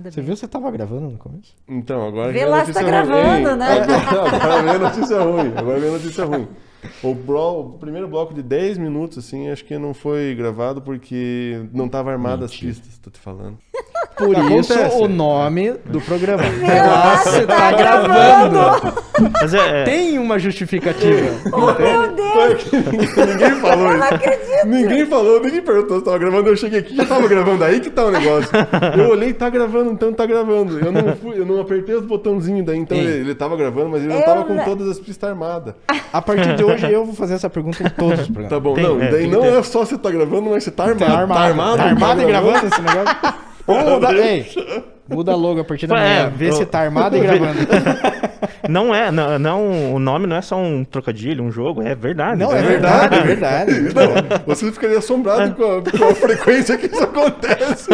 nada Você bem. viu? Você tava gravando no começo? Então, agora Vê vem a lá notícia se tá gravando, ruim. né? Agora vem a notícia ruim. Agora vem a notícia ruim. O primeiro bloco de 10 minutos, assim, acho que não foi gravado porque não tava armada as pistas, tô te falando. Por isso Acontece. o nome do programa. Vê lá se tá gravando. Mas Tem uma justificativa. Meu Deus, Ninguém falou eu não isso. acredito. Ninguém perguntou se tava gravando. Eu cheguei aqui, já tava gravando. Aí que tá o negócio. Eu olhei, tá gravando, então tá gravando. Eu não apertei os botãozinhos daí, então Ei. ele tava gravando, mas ele não Eu tava com não- todas as pistas armadas. A partir de hoje eu vou fazer essa pergunta em todos os programas. Tá bom, Tem, não, é, daí tem que não ter. é só você tá gravando, mas você tá armado. Tá armado. Tá armado e gravando esse negócio? Vamos mudar. Ei, muda logo a partir da manhã. Vê se tá armado e gravando. Não, o nome não é só um trocadilho, um jogo, é verdade. Não, é verdade, é verdade. Não, você ficaria assombrado com a frequência que isso acontece.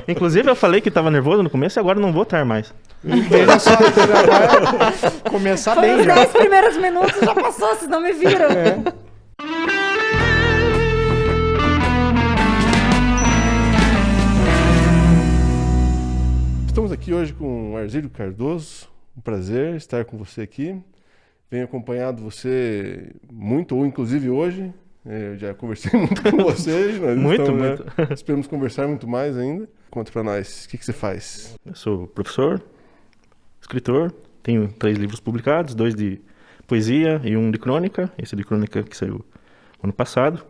Inclusive, eu falei que tava nervoso no começo e agora não vou estar mais. Veja só, você já vai começar Foi bem os já. 10 primeiros minutos, já passou, vocês não me viram. É. Estamos aqui hoje com o Arzílio Cardoso. Um prazer estar com você aqui. Venho acompanhado você muito, ou inclusive hoje. Eu já conversei muito com você. Nós Muito. Esperamos conversar muito mais ainda. Conta pra nós, o que você faz? Eu sou professor, escritor, tenho 3 livros publicados, 2 de poesia e 1 de crônica. Esse de crônica que saiu ano passado.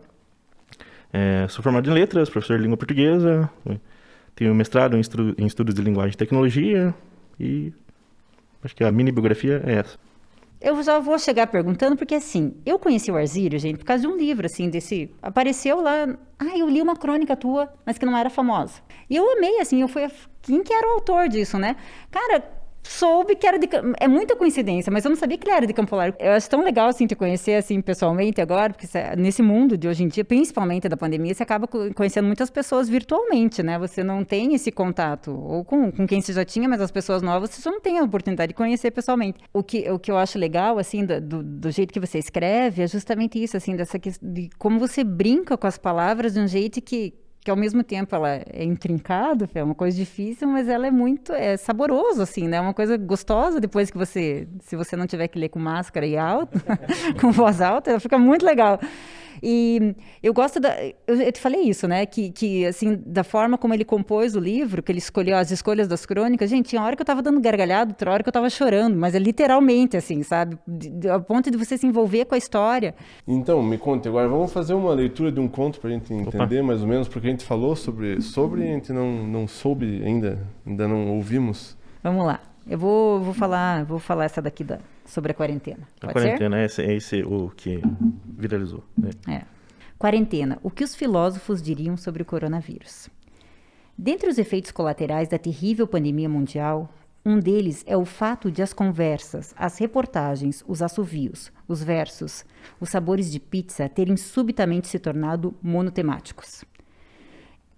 Sou formado em letras, professor de língua portuguesa, tenho mestrado em estudos de linguagem e tecnologia e acho que a mini biografia é essa. Eu já vou chegar perguntando, porque assim, eu conheci o Arzílio, gente, por causa de um livro, assim, apareceu lá, eu li uma crônica tua, mas que não era famosa. E eu amei, assim, quem que era o autor disso, né? Cara, soube que era é muita coincidência, mas eu não sabia que ele era de Campo Largo. Eu acho tão legal, assim, te conhecer, assim, pessoalmente agora, porque nesse mundo de hoje em dia, principalmente da pandemia, você acaba conhecendo muitas pessoas virtualmente, né? Você não tem esse contato, ou com quem você já tinha, mas as pessoas novas você só não tem a oportunidade de conhecer pessoalmente. O que eu acho legal, assim, do jeito que você escreve, é justamente isso, assim, de como você brinca com as palavras de um jeito que ao mesmo tempo ela é intrincado, é uma coisa difícil, mas ela é saboroso, assim, né? É uma coisa gostosa depois que se você não tiver que ler com máscara e alto, com voz alta, ela fica muito legal. E eu gosto eu te falei isso, né? Que assim, da forma como ele compôs o livro, que ele escolheu as escolhas das crônicas, gente, tinha hora que eu tava dando gargalhada, outra hora que eu tava chorando, mas é literalmente assim, sabe? A ponto de você se envolver com a história. Então, me conte agora, vamos fazer uma leitura de um conto pra gente entender mais ou menos, porque a gente falou sobre e a gente não soube ainda não ouvimos. Vamos lá. Eu vou falar essa daqui sobre a quarentena. A Pode quarentena é esse o que viralizou. Né? Quarentena. O que os filósofos diriam sobre o coronavírus? Dentre os efeitos colaterais da terrível pandemia mundial, um deles é o fato de as conversas, as reportagens, os assovios, os versos, os sabores de pizza terem subitamente se tornado monotemáticos.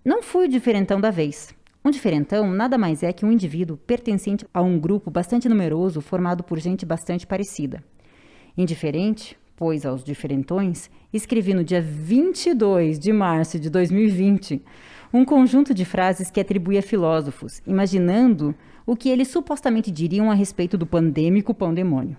Não fui o diferentão da vez. Um diferentão nada mais é que um indivíduo pertencente a um grupo bastante numeroso formado por gente bastante parecida. Indiferente, pois aos diferentões, escrevi no dia 22 de março de 2020 um conjunto de frases que atribuí a filósofos, imaginando o que eles supostamente diriam a respeito do pandêmico pão-demônio.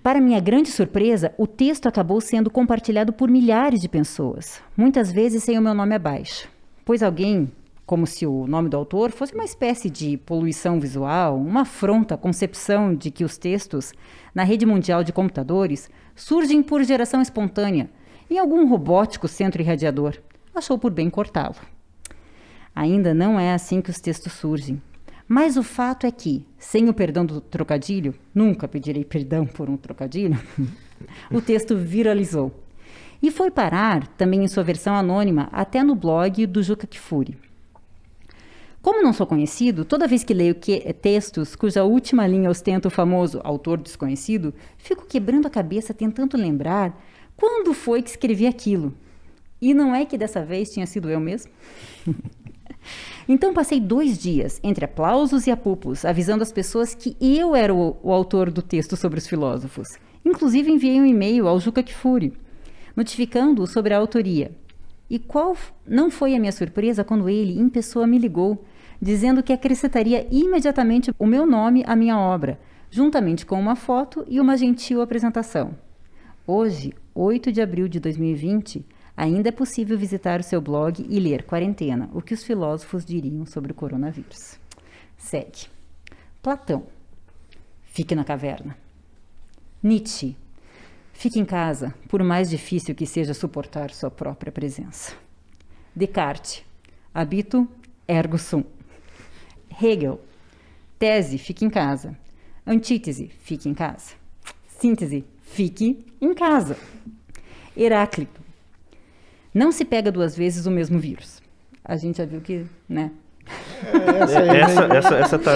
Para minha grande surpresa, o texto acabou sendo compartilhado por milhares de pessoas, muitas vezes sem o meu nome abaixo, pois alguém, como se o nome do autor fosse uma espécie de poluição visual, uma afronta à concepção de que os textos, na rede mundial de computadores, surgem por geração espontânea, em algum robótico centro irradiador, achou por bem cortá-lo. Ainda não é assim que os textos surgem. Mas o fato é que, sem o perdão do trocadilho, nunca pedirei perdão por um trocadilho, o texto viralizou. E foi parar, também em sua versão anônima, até no blog do Juca Kfouri. Como não sou conhecido, toda vez que leio textos cuja última linha ostenta o famoso autor desconhecido, fico quebrando a cabeça tentando lembrar quando foi que escrevi aquilo. E não é que dessa vez tinha sido eu mesmo? Então passei 2 dias, entre aplausos e apupos, avisando as pessoas que eu era o autor do texto sobre os filósofos. Inclusive enviei um e-mail ao Juca Kfouri, notificando-o sobre a autoria. E qual não foi a minha surpresa quando ele, em pessoa, me ligou, dizendo que acrescentaria imediatamente o meu nome à minha obra, juntamente com uma foto e uma gentil apresentação. Hoje, 8 de abril de 2020, ainda é possível visitar o seu blog e ler Quarentena, o que os filósofos diriam sobre o coronavírus. Segue. Platão. Fique na caverna. Nietzsche. Fique em casa, por mais difícil que seja suportar sua própria presença. Descartes. Habito, ergo sum. Hegel. Tese, fique em casa. Antítese, fique em casa. Síntese, fique em casa. Heráclito. Não se pega 2 vezes o mesmo vírus. A gente já viu que, né? Essa tá...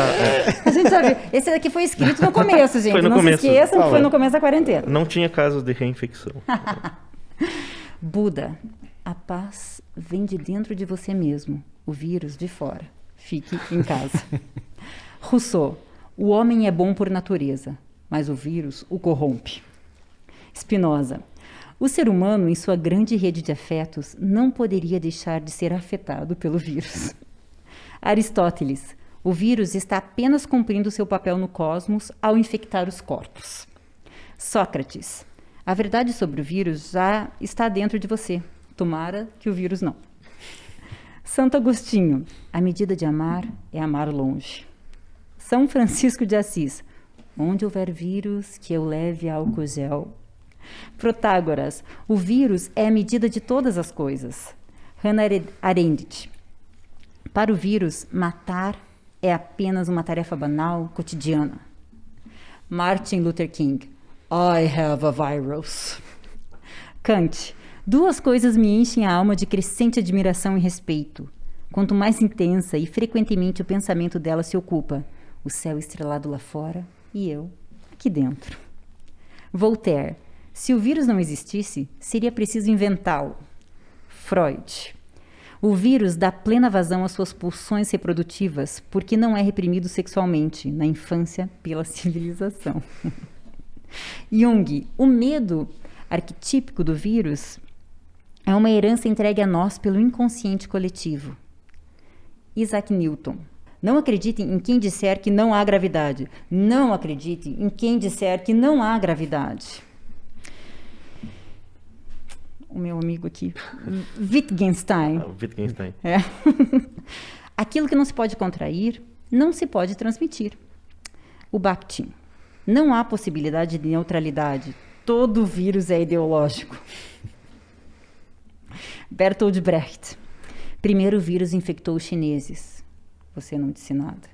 A gente já viu. Esse daqui foi escrito no começo, gente. Foi no não começo. Se esqueçam que foi no começo da quarentena. Não tinha casos de reinfecção. Buda. A paz vem de dentro de você mesmo. O vírus de fora. Fique em casa. Rousseau. O homem é bom por natureza, mas o vírus o corrompe. Spinoza. O ser humano, em sua grande rede de afetos, não poderia deixar de ser afetado pelo vírus. Aristóteles. O vírus está apenas cumprindo seu papel no cosmos ao infectar os corpos. Sócrates. A verdade sobre o vírus já está dentro de você. Tomara que o vírus não. Santo Agostinho. A medida de amar é amar longe. São Francisco de Assis. Onde houver vírus, que eu leve álcool gel. Protágoras. O vírus é a medida de todas as coisas. Hannah Arendt. Para o vírus, matar é apenas uma tarefa banal, cotidiana. Martin Luther King. I have a virus. Kant. 2 coisas me enchem a alma de crescente admiração e respeito. Quanto mais intensa e frequentemente o pensamento dela se ocupa, o céu estrelado lá fora e eu aqui dentro. Voltaire. Se o vírus não existisse, seria preciso inventá-lo. Freud. O vírus dá plena vazão às suas pulsões reprodutivas porque não é reprimido sexualmente na infância pela civilização. Jung. O medo arquetípico do vírus é uma herança entregue a nós pelo inconsciente coletivo. Isaac Newton. Não acreditem em quem disser que não há gravidade. Não acreditem em quem disser que não há gravidade. O meu amigo aqui, Wittgenstein. Wittgenstein. É. Aquilo que não se pode contrair, não se pode transmitir. O Bakhtin. Não há possibilidade de neutralidade. Todo vírus é ideológico. Bertolt Brecht. Primeiro o vírus infectou os chineses. Você não disse nada.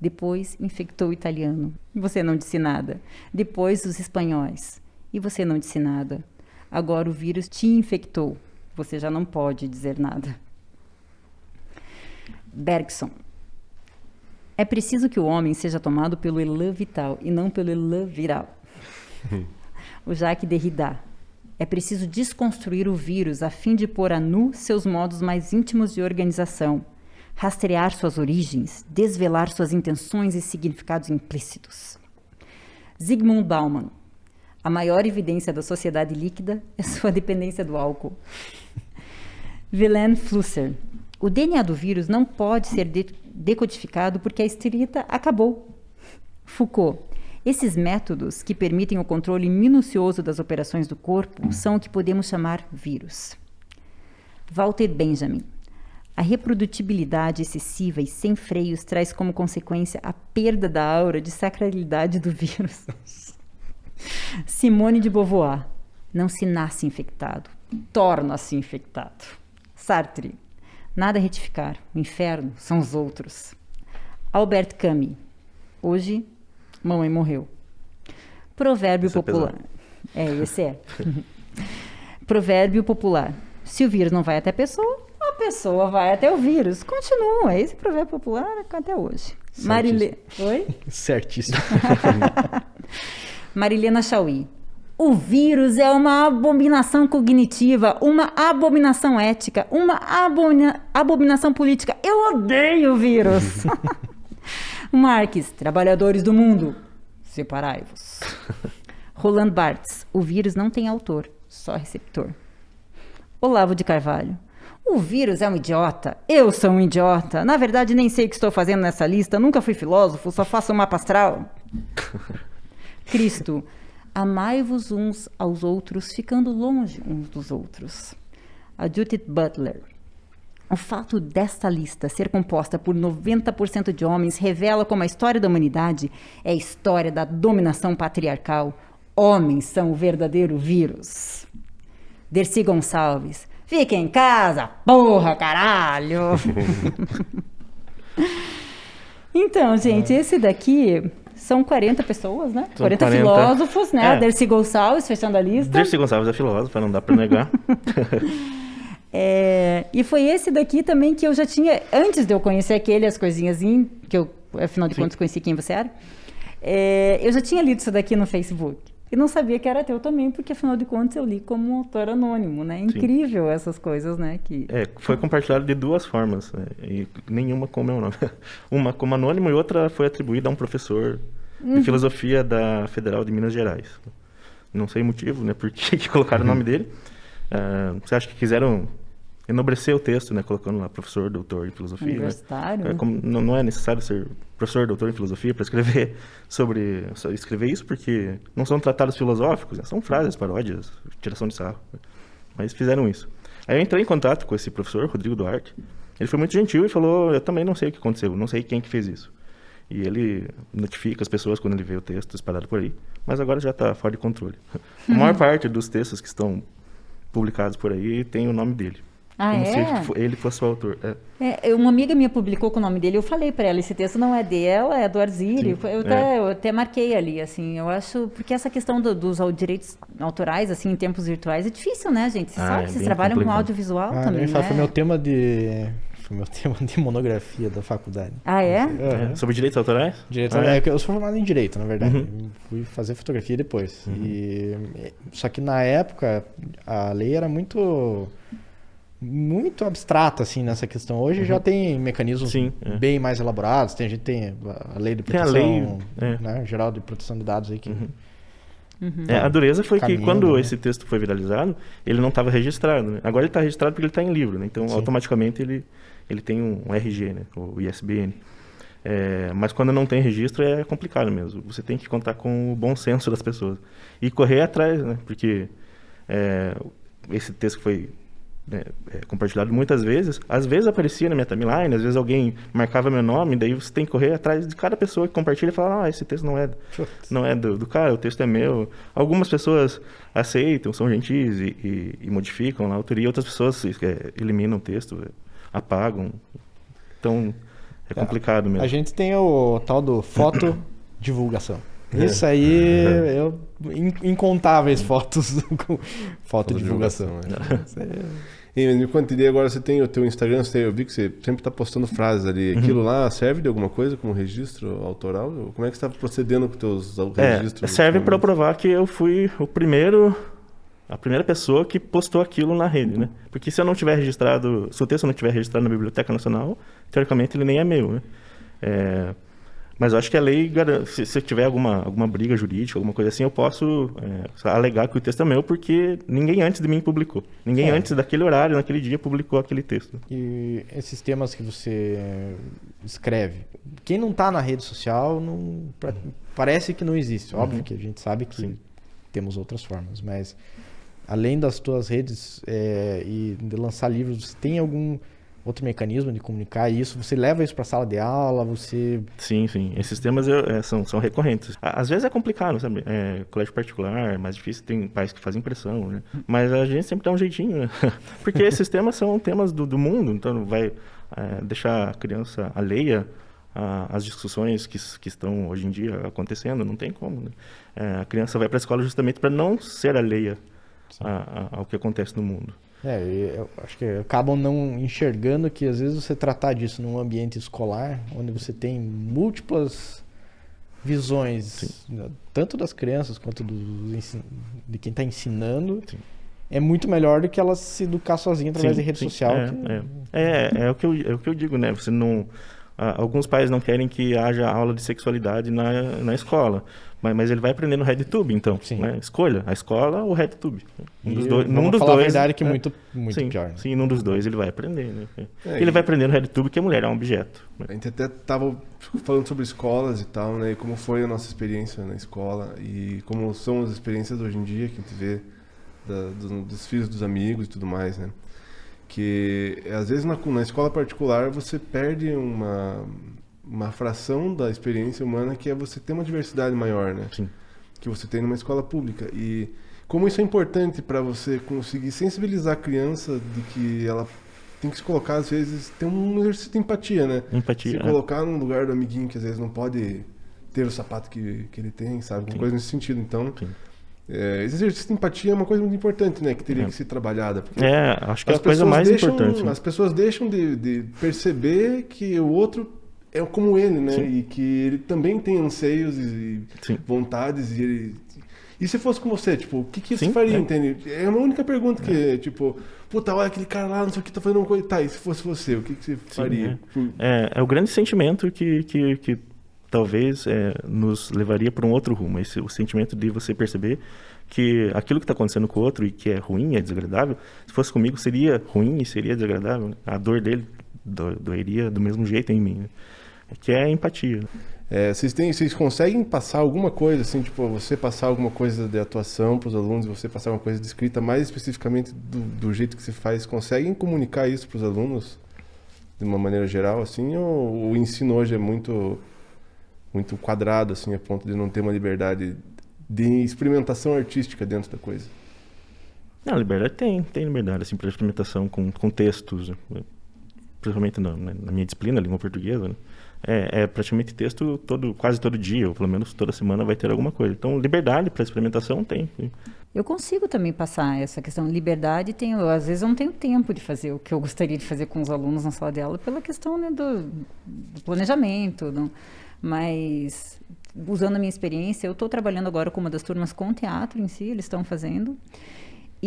Depois infectou o italiano. Você não disse nada. Depois os espanhóis. E você não disse nada. Agora o vírus te infectou. Você já não pode dizer nada. Bergson. É preciso que o homem seja tomado pelo elan vital e não pelo elan viral. O Jacques Derrida. É preciso desconstruir o vírus a fim de pôr a nu seus modos mais íntimos de organização, rastrear suas origens, desvelar suas intenções e significados implícitos. Zygmunt Bauman. A maior evidência da sociedade líquida é sua dependência do álcool. Wilhelm Flusser. O DNA do vírus não pode ser decodificado porque a escrita acabou. Foucault. Esses métodos que permitem o controle minucioso das operações do corpo são o que podemos chamar vírus. Walter Benjamin. A reprodutibilidade excessiva e sem freios traz como consequência a perda da aura de sacralidade do vírus. Simone de Beauvoir. Não se nasce infectado, torna-se infectado. Sartre. Nada a retificar, o inferno são os outros. Albert Camus. Hoje, mamãe morreu. Provérbio popular. Esse é. Provérbio popular. Se o vírus não vai até a pessoa vai até o vírus. Continua. Esse provérbio popular até hoje. Oi? Certíssimo. Marilena Chauí. O vírus é uma abominação cognitiva, uma abominação ética, uma abominação política. Eu odeio o vírus. Marx. Trabalhadores do mundo, separai-vos. Roland Barthes. O vírus não tem autor, só receptor. Olavo de Carvalho. O vírus é um idiota. Eu sou um idiota. Na verdade, nem sei o que estou fazendo nessa lista. Nunca fui filósofo, só faço um mapa astral. Cristo, amai-vos uns aos outros, ficando longe uns dos outros. A Judith Butler. O fato desta lista ser composta por 90% de homens revela como a história da humanidade é a história da dominação patriarcal. Homens são o verdadeiro vírus. Dercy Gonçalves. Fica em casa, porra, caralho! Então, gente, esse daqui são 40 pessoas, né? São 40 filósofos, né? É. Dercy Gonçalves, fechando a lista. Dercy Gonçalves é filósofa, não dá pra negar. E foi esse daqui também que eu já tinha, antes de eu conhecer aquele, as coisinhas, que eu, afinal de contas, conheci quem você era, eu já tinha lido isso daqui no Facebook. E não sabia que era teu também, porque afinal de contas eu li como um autor anônimo, né? Incrível essas coisas, né? Foi compartilhado de duas formas, né? E nenhuma com o meu nome. Uma como anônimo e outra foi atribuída a um professor de filosofia da Federal de Minas Gerais. Não sei o motivo, né? Por que colocaram o nome dele. Você acha que quiseram enobrecer o texto, né? Colocando lá professor, doutor em filosofia. Universitário. Né? Não é necessário ser professor, doutor em filosofia para escrever escrever isso, porque não são tratados filosóficos, né? São frases, paródias, tiração de sarro. Né? Mas fizeram isso. Aí eu entrei em contato com esse professor, Rodrigo Duarte. Ele foi muito gentil e falou, eu também não sei o que aconteceu, não sei quem que fez isso. E ele notifica as pessoas quando ele vê o texto espalhado por aí, mas agora já está fora de controle. A maior parte dos textos que estão publicados por aí tem o nome dele. Como se ele fosse o autor. Uma amiga minha publicou com o nome dele, eu falei para ela, esse texto não é dela, é do Arzírio. Eu até marquei ali, assim, eu acho, porque essa questão dos direitos autorais, assim, em tempos virtuais, é difícil, né, gente? Você sabe, vocês trabalham com audiovisual também, né? Foi meu tema de monografia da faculdade. Sobre direitos autorais? Eu sou formado em Direito, na verdade. Eu fui fazer fotografia depois. Só que na época, a lei era muito abstrata, assim, nessa questão. Hoje já tem mecanismos bem mais elaborados. A gente tem a lei de proteção, né, geral de proteção de dados aí que... A dureza foi que quando esse texto foi viralizado, ele não estava registrado, né? Agora ele está registrado porque ele está em livro, né? Então, automaticamente, ele tem um RG, né? O ISBN. Mas quando não tem registro, é complicado mesmo. Você tem que contar com o bom senso das pessoas. E correr atrás, né? Porque esse texto que foi compartilhado muitas vezes, às vezes aparecia na minha timeline, às vezes alguém marcava meu nome, daí você tem que correr atrás de cada pessoa que compartilha e falar, esse texto não é do cara, o texto é meu. Algumas pessoas aceitam, são gentis e modificam a autoria, outras pessoas eliminam o texto, apagam. Então, é complicado mesmo. A gente tem o tal do fotodivulgação. Isso aí, incontáveis fotos com fotodivulgação. E me conta, agora você tem o teu Instagram, eu vi que você sempre está postando frases ali. Aquilo lá serve de alguma coisa como registro autoral? Como é que você está procedendo com os teus registros? Serve para provar que eu fui a primeira pessoa que postou aquilo na rede, né? Porque se eu não tiver registrado, se o texto não tiver registrado na Biblioteca Nacional, teoricamente ele nem é meu, né? Mas eu acho que a lei garante, se tiver alguma briga jurídica, alguma coisa assim, eu posso alegar que o texto é meu, porque ninguém antes de mim publicou. Ninguém antes daquele horário, naquele dia, publicou aquele texto. E esses temas que você escreve, quem não está na rede social, parece que não existe. Óbvio que a gente sabe que temos outras formas, mas além das tuas redes e de lançar livros, você tem algum outro mecanismo de comunicar isso? Você leva isso para a sala de aula? Sim. Esses temas são recorrentes. Às vezes é complicado, sabe? Colégio particular, mais difícil, tem pais que fazem pressão, né? Mas a gente sempre dá um jeitinho, né? Porque esses temas são temas do mundo, então não vai deixar a criança alheia às discussões que estão hoje em dia acontecendo, não tem como, né? A criança vai para a escola justamente para não ser alheia ao que acontece no mundo. Eu acho que acabam não enxergando que às vezes você tratar disso num ambiente escolar, onde você tem múltiplas visões, tanto das crianças quanto de quem está ensinando, é muito melhor do que ela se educar sozinha através de rede social. É o que eu digo, né? Você não... Alguns pais não querem que haja aula de sexualidade na escola, mas ele vai aprender no RedTube, então. Né? Escolha, a escola ou o RedTube. Num dos dois, a verdade que é muito sim, pior. Né? Sim, num dos dois ele vai aprender. Né? Ele vai aprender no RedTube que a mulher é um objeto. Né? A gente até estava falando sobre escolas e tal, né? E como foi a nossa experiência na escola e como são as experiências hoje em dia que a gente vê dos filhos dos amigos e tudo mais, né? Que às vezes na escola particular você perde uma fração da experiência humana, que é você ter uma diversidade maior, né? Sim. Que você tem numa escola pública. E como isso é importante para você conseguir sensibilizar a criança de que ela tem que se colocar, às vezes, tem um exercício de empatia, né? Empatia. Se colocar no lugar do amiguinho que às vezes não pode ter o sapato que ele tem, sabe? Uma coisa nesse sentido. Então, esse exercício de empatia é uma coisa muito importante, né? Que teria que ser trabalhada. Acho que é a coisa mais importante. As pessoas deixam de perceber que o outro é como ele, né? Sim. E que ele também tem anseios e vontades. E se fosse com você, tipo, o que você faria, entende? É uma única pergunta que, tipo, puta, olha aquele cara lá, não sei o que, tá fazendo uma coisa. Tá, e se fosse você, o que você faria? É o grande sentimento que talvez nos levaria para um outro rumo. O sentimento de você perceber que aquilo que está acontecendo com o outro e que é ruim, é desagradável, se fosse comigo seria ruim e seria desagradável. Né? A dor dele doeria do mesmo jeito em mim. Né? Que é a empatia. Vocês conseguem passar alguma coisa, assim, tipo, você passar alguma coisa de atuação para os alunos, você passar uma coisa de escrita, mais especificamente do jeito que você faz, conseguem comunicar isso para os alunos de uma maneira geral, assim, ou o ensino hoje é muito quadrado, assim, a ponto de não ter uma liberdade de experimentação artística dentro da coisa? Não, liberdade tem liberdade, assim, para experimentação com textos, né? Principalmente na minha disciplina, língua portuguesa, né? É praticamente texto quase todo dia, ou pelo menos toda semana vai ter alguma coisa. Então, liberdade para experimentação tem. Eu consigo também passar essa questão de liberdade. Às vezes eu não tenho tempo de fazer o que eu gostaria de fazer com os alunos na sala de aula pela questão, né, do planejamento. Mas, usando a minha experiência, eu estou trabalhando agora com uma das turmas com teatro em si, eles estão fazendo.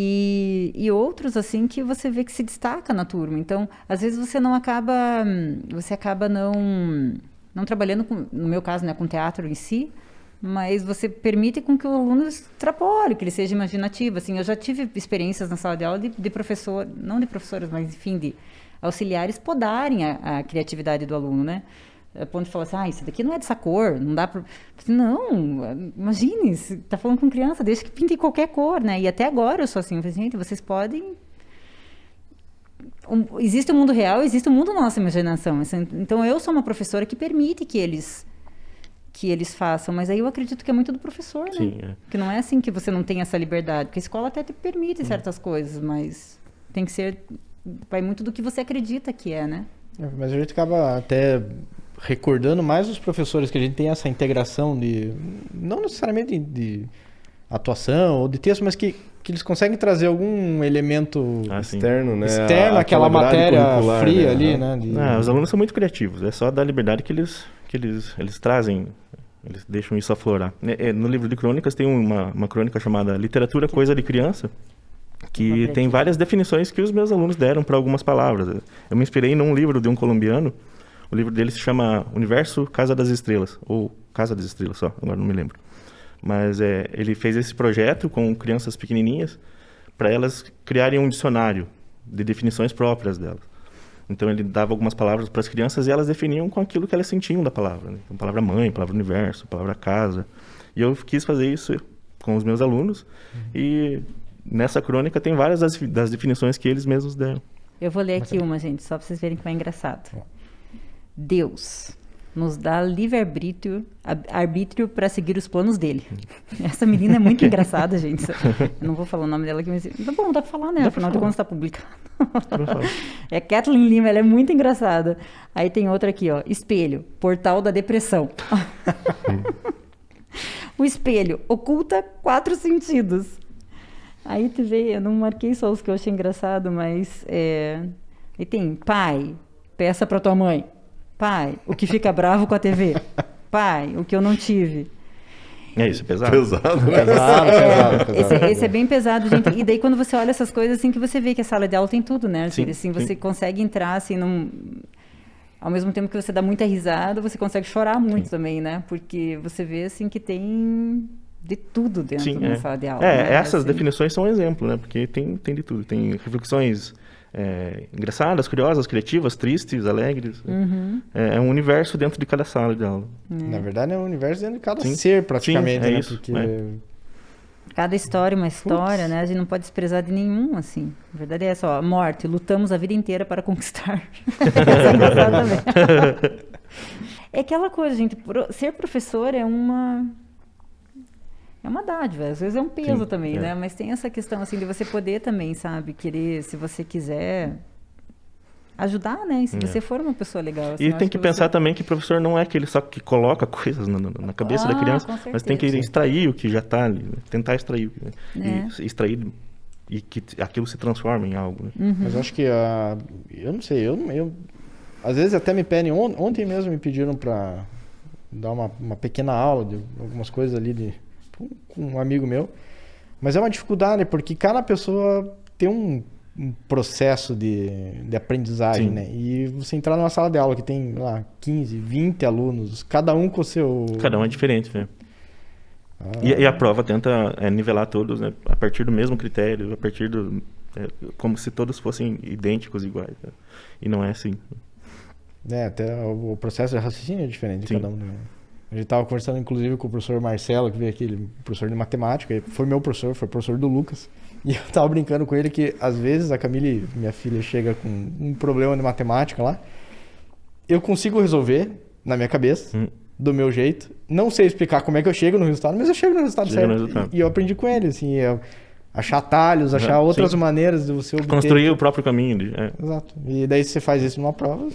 E outros, assim, que você vê que se destaca na turma. Então, às vezes você acaba não trabalhando, no meu caso, né, com teatro em si, mas você permite com que o aluno extrapole, que ele seja imaginativo. Assim, eu já tive experiências na sala de aula de professor, não de professores, mas, enfim, de auxiliares podarem a criatividade do aluno, né? A ponto de falar assim, isso daqui não é dessa cor, não dá para... Não, imagine, você está falando com criança, deixa que pinte qualquer cor, né? E até agora eu sou assim, gente, vocês podem... Existe o mundo real, existe o mundo da nossa imaginação. Então eu sou uma professora que permite que eles façam, mas aí eu acredito que é muito do professor, né? Sim, Que não é assim que você não tem essa liberdade, porque a escola até te permite certas coisas, mas tem que ser... Vai muito do que você acredita que é, né? Mas a gente acaba até recordando mais os professores que a gente tem essa integração de, não necessariamente de atuação ou de texto, mas que eles conseguem trazer algum elemento externo, né? Externo, aquela matéria fria, né? Ali, né? Os alunos são muito criativos, é só dar liberdade que eles trazem, eles deixam isso aflorar. No livro de crônicas tem uma crônica chamada Literatura Coisa de Criança, que tem várias definições que os meus alunos deram para algumas palavras. Eu me inspirei num livro de um colombiano. O livro dele se chama Universo Casa das Estrelas, ou Casa das Estrelas só, agora não me lembro. Mas ele fez esse projeto com crianças pequenininhas para elas criarem um dicionário de definições próprias delas. Então ele dava algumas palavras para as crianças e elas definiam com aquilo que elas sentiam da palavra. Né? Então, palavra mãe, palavra universo, palavra casa. E eu quis fazer isso com os meus alunos e nessa crônica tem várias das definições que eles mesmos deram. Eu vou ler aqui uma, gente, só para vocês verem como é engraçado. Deus nos dá livre-arbítrio para seguir os planos dele. Essa menina é muito engraçada, gente. Eu não vou falar o nome dela aqui, mas... Tá bom, dá para falar, né? Afinal de contas está publicado. É Kathleen Lima, ela é muito engraçada. Aí tem outra aqui, ó. Espelho, portal da depressão. O espelho oculta 4 sentidos. Aí tu vê, eu não marquei só os que eu achei engraçado, mas... E tem pai, peça para tua mãe. Pai, o que fica bravo com a TV. Pai, o que eu não tive. Isso é pesado. Pesado, né? Pesado. Esse é bem pesado, gente. E daí quando você olha essas coisas, assim, que você vê que a sala de aula tem tudo, né? Sim, assim, você consegue entrar, assim, ao mesmo tempo que você dá muita risada, você consegue chorar muito também, né? Porque você vê, assim, que tem de tudo dentro Sim, de uma sala de aula. Né? Essas Assim, definições são um exemplo, né? Porque tem de tudo. Tem reflexões engraçadas, curiosas, criativas, tristes, alegres. É um universo dentro de cada sala de aula. Na verdade, é um universo dentro de cada Sim. ser, praticamente, Sim, é né? isso, Porque... cada história é uma história, né? A gente não pode desprezar de nenhum, assim. A verdade é essa, ó, morte, lutamos a vida inteira para conquistar. Isso é engraçado também. É aquela coisa, gente, ser professor é uma dádiva, às vezes é um peso também, né? Mas tem essa questão, assim, de você poder também, sabe, querer, se você quiser, ajudar, né? E se você for uma pessoa legal. Assim, e tem que pensar também que o professor não é aquele só que coloca coisas na cabeça da criança, mas tem que extrair o que já está ali, né? Tentar extrair, e extrair e que aquilo se transforma em algo. Né? Mas eu acho que, eu não sei, eu às vezes até me pedem, ontem mesmo me pediram para dar uma pequena aula de algumas coisas ali com um amigo meu, mas é uma dificuldade, porque cada pessoa tem um processo de aprendizagem, né? E você entrar numa sala de aula que tem lá 15, 20 alunos, cada um com o seu... Cada um é diferente, né? E a prova tenta nivelar todos, né? A partir do mesmo critério, a partir do... como se todos fossem idênticos, iguais. Né? E não é assim. Até o processo de raciocínio é diferente de cada um. Né? A gente estava conversando, inclusive, com o professor Marcelo, que veio aqui, ele é professor de matemática, ele foi meu professor, foi professor do Lucas. E eu tava brincando com ele que, às vezes, a Camille, minha filha, chega com um problema de matemática lá, eu consigo resolver na minha cabeça, do meu jeito. Não sei explicar como é que eu chego no resultado, mas eu chego no resultado certo. E eu aprendi com ele, assim, achar atalhos, achar outras maneiras de você obter. Construir o próprio caminho. Exato. E daí se você faz isso numa prova...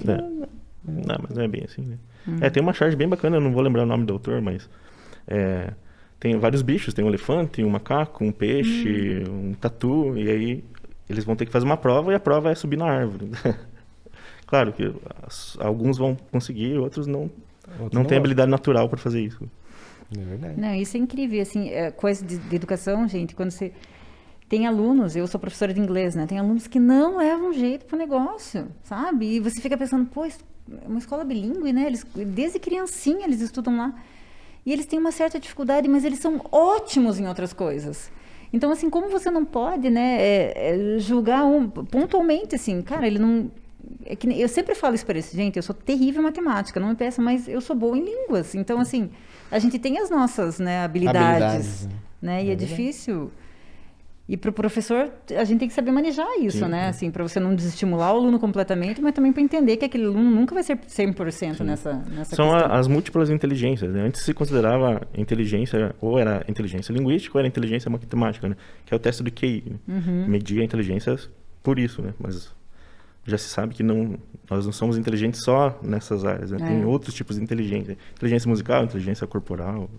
Não, mas não é bem assim, né? Tem uma charge bem bacana, eu não vou lembrar o nome do autor, mas... tem vários bichos, tem um elefante, um macaco, um peixe, um tatu, e aí eles vão ter que fazer uma prova e a prova é subir na árvore. Claro que alguns vão conseguir, outros não têm habilidade natural para fazer isso. É verdade. Não, isso é incrível, assim, coisa de educação, gente, quando você... Tem alunos, eu sou professora de inglês, né? Tem alunos que não levam jeito pro negócio, sabe? E você fica pensando, pô, é uma escola bilíngue, né? Eles, desde criancinha eles estudam lá. E eles têm uma certa dificuldade, mas eles são ótimos em outras coisas. Então, assim, como você não pode, né, julgar pontualmente, assim, cara, ele não... eu sempre falo isso para eles, gente, eu sou terrível em matemática, não me peça, mas eu sou boa em línguas. Então, assim, a gente tem as nossas, né, habilidades, né? E é difícil... E para o professor, a gente tem que saber manejar isso, né? Assim, para você não desestimular o aluno completamente, mas também para entender que aquele aluno nunca vai ser 100% nessa São questão. As múltiplas inteligências, né? Antes se considerava inteligência, ou era inteligência linguística, ou era inteligência matemática, né? Que é o teste do QI. Né? Medir a inteligência por isso, né? Mas já se sabe que nós não somos inteligentes só nessas áreas, né? Tem outros tipos de inteligência. Inteligência musical, inteligência corporal.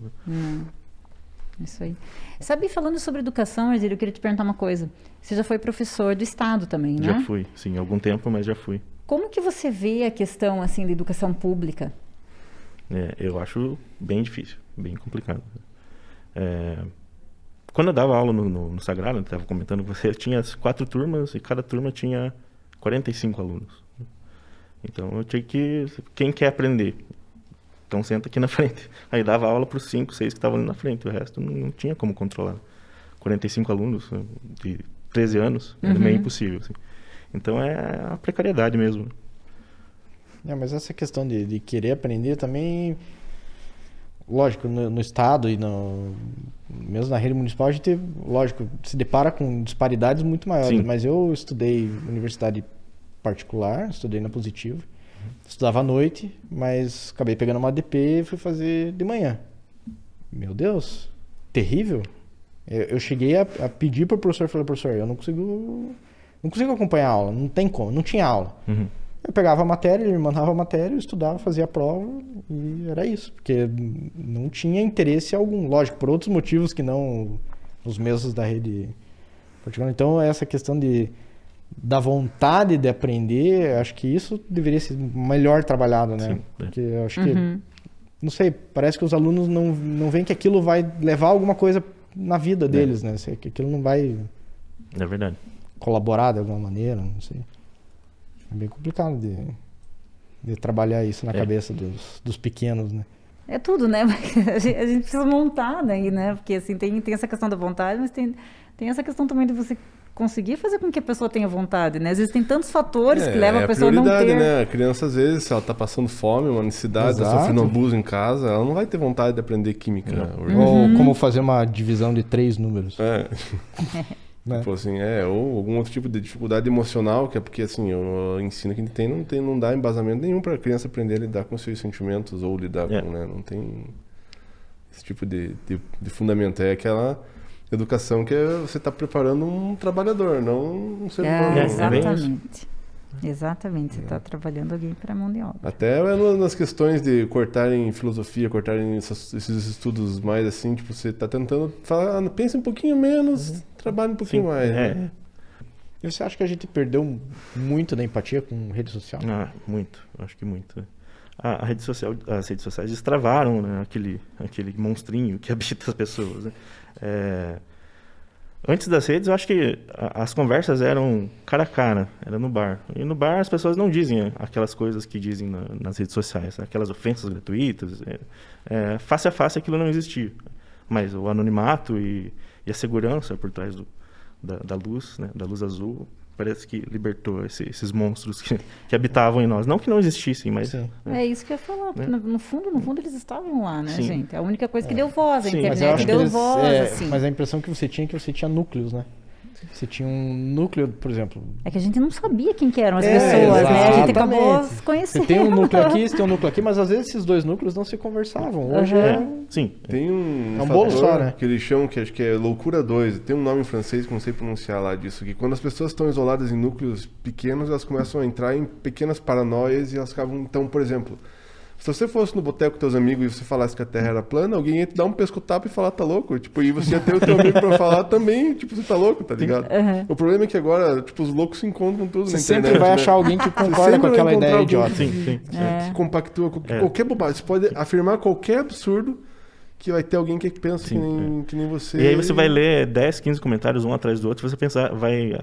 Isso aí. Sabe, falando sobre educação, Arzílio, eu queria te perguntar uma coisa. Você já foi professor do Estado também, né? Já fui, sim. Há algum tempo, mas já fui. Como que você vê a questão, assim, da educação pública? Eu acho bem difícil, bem complicado. Quando eu dava aula no Sagrado, eu estava comentando com você, eu tinha 4 turmas e cada turma tinha 45 alunos. Então, eu tinha que... Quem quer aprender? Então senta aqui na frente. Aí dava aula para os 5, 6 que estavam ali na frente. O resto não tinha como controlar. 45 alunos de 13 anos, era meio impossível. Assim. Então é a precariedade mesmo. Mas essa questão de querer aprender também... Lógico, no Estado e mesmo na rede municipal, a gente, lógico, se depara com disparidades muito maiores. Sim. Mas eu estudei universidade particular, estudei na Positivo. Estudava à noite, mas acabei pegando uma ADP e fui fazer de manhã. Meu Deus, terrível. Eu cheguei a pedir para o professor, falei, professor, eu não consigo acompanhar a aula, não tem como, não tinha aula. Eu pegava a matéria, ele me mandava a matéria, eu estudava, fazia a prova e era isso, porque não tinha interesse algum, lógico, por outros motivos que não os mesmos da rede particular. Então, essa questão da vontade de aprender, acho que isso deveria ser melhor trabalhado, né? Sim, porque eu acho que, não sei, parece que os alunos não veem que aquilo vai levar alguma coisa na vida deles, né? Que aquilo não vai... É verdade. Colaborar de alguma maneira, não sei. É bem complicado de trabalhar isso na cabeça dos pequenos, né? É tudo, né? A gente precisa montar daí, né? Porque assim, tem essa questão da vontade, mas tem essa questão também de você conseguir fazer com que a pessoa tenha vontade, né? Às vezes tem tantos fatores que levam a pessoa a não ter... né? A criança, às vezes, se ela tá passando fome, uma necessidade, tá sofrendo abuso em casa, ela não vai ter vontade de aprender química. Ou como fazer uma divisão de 3 números. Né? Tipo assim, ou algum outro tipo de dificuldade emocional, que é porque assim, o ensino que a gente não dá embasamento nenhum para a criança aprender a lidar com seus sentimentos ou lidar com, né? Não tem esse tipo de fundamento. É aquela educação que você está preparando um trabalhador, não um ser humano. Exatamente, você está trabalhando alguém para a mão de obra. Até nas questões de cortarem filosofia, cortarem esses estudos mais assim, tipo, você está tentando falar, pense um pouquinho menos, trabalhe um pouquinho mais. Né? E você acha que a gente perdeu muito da empatia com rede social? Muito, acho que muito. As redes sociais destravaram, né, aquele monstrinho que habita as pessoas. Né? Antes das redes, eu acho que as conversas eram cara a cara, era no bar. E no bar as pessoas não dizem aquelas coisas que dizem nas redes sociais, aquelas ofensas gratuitas. Face a face aquilo não existia. Mas o anonimato e a segurança por trás da luz, né, da luz azul, parece que libertou esses monstros que habitavam em nós. Não que não existissem, mas... Né? É isso que eu ia falar, porque no fundo eles estavam lá, né, Sim. gente? A única coisa que deu voz, a Sim, internet deu voz, assim. Mas a impressão que você tinha é que você tinha núcleos, né? Você tinha um núcleo, por exemplo... É que a gente não sabia quem que eram as pessoas, né? A gente acabou se conhecendo. Você tem um núcleo aqui, você tem um núcleo aqui, mas às vezes esses dois núcleos não se conversavam. Hoje Sim. Tem um bolo só, né? Que eles chamam, que acho que é loucura 2. Tem um nome em francês que eu não sei pronunciar lá disso. Que quando as pessoas estão isoladas em núcleos pequenos, elas começam a entrar em pequenas paranoias e elas acabam... Então, por exemplo... Se você fosse no boteco com teus amigos e você falasse que a Terra era plana, alguém ia te dar um pescotapa e falar, tá louco? Tipo, e você ia ter o teu amigo pra falar também, tipo, você tá louco, tá ligado? O problema é que agora, tipo, os loucos se encontram tudo na internet. Você sempre vai achar alguém que concorda com aquela ideia idiota. Sim. Que compactua qualquer bobagem. Você pode afirmar qualquer absurdo que vai ter alguém que pensa que nem você. E aí você vai ler 10, 15 comentários um atrás do outro, você vai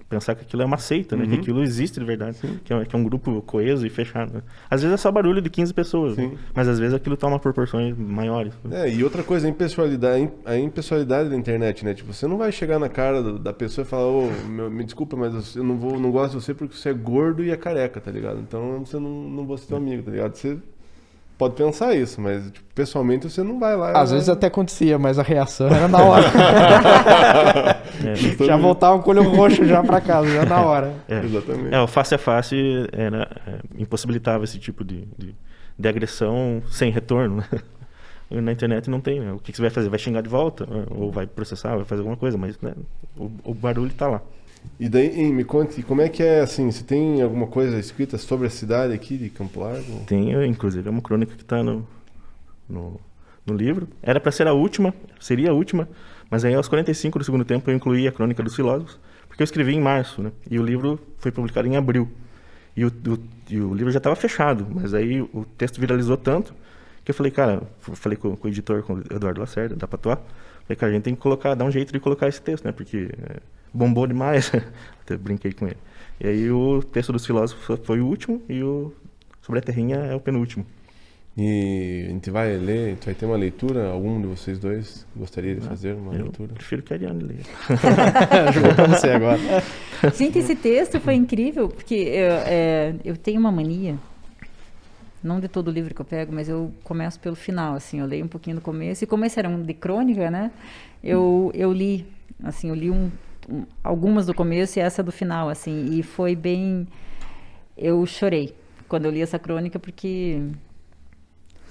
pensar que aquilo é uma seita, né? Que aquilo existe de verdade, que é um grupo coeso e fechado. Né? Às vezes é só barulho de 15 pessoas, né? Mas às vezes aquilo toma proporções maiores. E outra coisa, a impessoalidade da internet, né? Tipo, você não vai chegar na cara da pessoa e falar, me desculpa, mas eu não gosto de você porque você é gordo e é careca, tá ligado? Então você não vou ser teu amigo, tá ligado? Você pode pensar isso, mas tipo, pessoalmente você não vai lá. Às vezes até acontecia, mas a reação era na hora. Já voltava com o olho roxo já pra casa, já na hora. Exatamente. O face a face impossibilitava esse tipo de agressão sem retorno. Né? Na internet não tem, né? O que você vai fazer? Vai xingar de volta? Ou vai processar, vai fazer alguma coisa, mas né, o barulho tá lá. E daí, me conte, como é que é, assim, você tem alguma coisa escrita sobre a cidade aqui de Campo Largo? Tenho, inclusive, é uma crônica que está no livro. Era para ser seria a última, mas aí aos 45 do segundo tempo eu incluí a Crônica dos Filósofos, porque eu escrevi em março, né? E o livro foi publicado em abril. E o livro já estava fechado, mas aí o texto viralizou tanto que eu falei, cara, falei com o editor, com o Eduardo Lacerda, da Patois, falei, cara, a gente tem que dar um jeito de colocar esse texto, né? Porque bombou demais, até brinquei com ele. E aí o texto dos filósofos foi o último e o sobre a Terrinha é o penúltimo. E a gente vai ler, a gente vai ter uma leitura, algum de vocês dois gostaria de fazer uma leitura? Eu prefiro que a Ariane leia. Jogou pra você agora. Gente, esse texto foi incrível, porque eu tenho uma mania, não de todo livro que eu pego, mas eu começo pelo final, assim, eu leio um pouquinho no começo, e como esse era um de crônica, né, eu li, assim, eu li algumas do começo e essa do final, assim, e foi bem... Eu chorei quando eu li essa crônica, porque...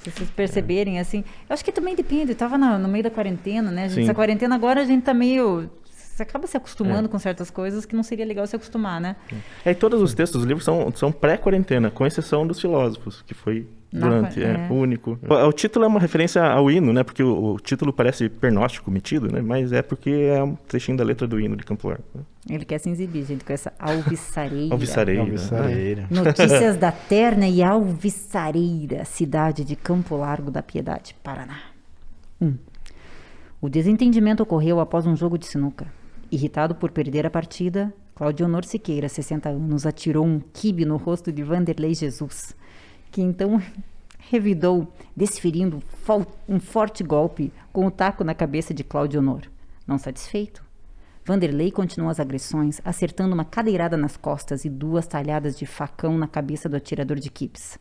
Se vocês perceberem, assim... Eu acho que também depende, eu estava no meio da quarentena, né? Essa quarentena agora a gente tá meio... Você acaba se acostumando com certas coisas que não seria legal se acostumar, né? E todos os textos dos livros são pré-quarentena, com exceção dos filósofos, que foi durante, o único. O título é uma referência ao hino, né? Porque o título parece pernóstico, metido, né? Mas é porque é um trechinho da letra do hino de Campo Largo. Né? Ele quer se exibir, gente, com essa alvissareira. Alvissareira. Notícias da terna e alvissareira, cidade de Campo Largo da Piedade, Paraná. O desentendimento ocorreu após um jogo de sinuca. Irritado por perder a partida, Claudionor Siqueira, 60 anos, atirou um quibe no rosto de Vanderlei Jesus, que então revidou, desferindo um forte golpe com o taco na cabeça de Claudionor. Não satisfeito, Vanderlei continuou as agressões, acertando uma cadeirada nas costas e 2 talhadas de facão na cabeça do atirador de quipes.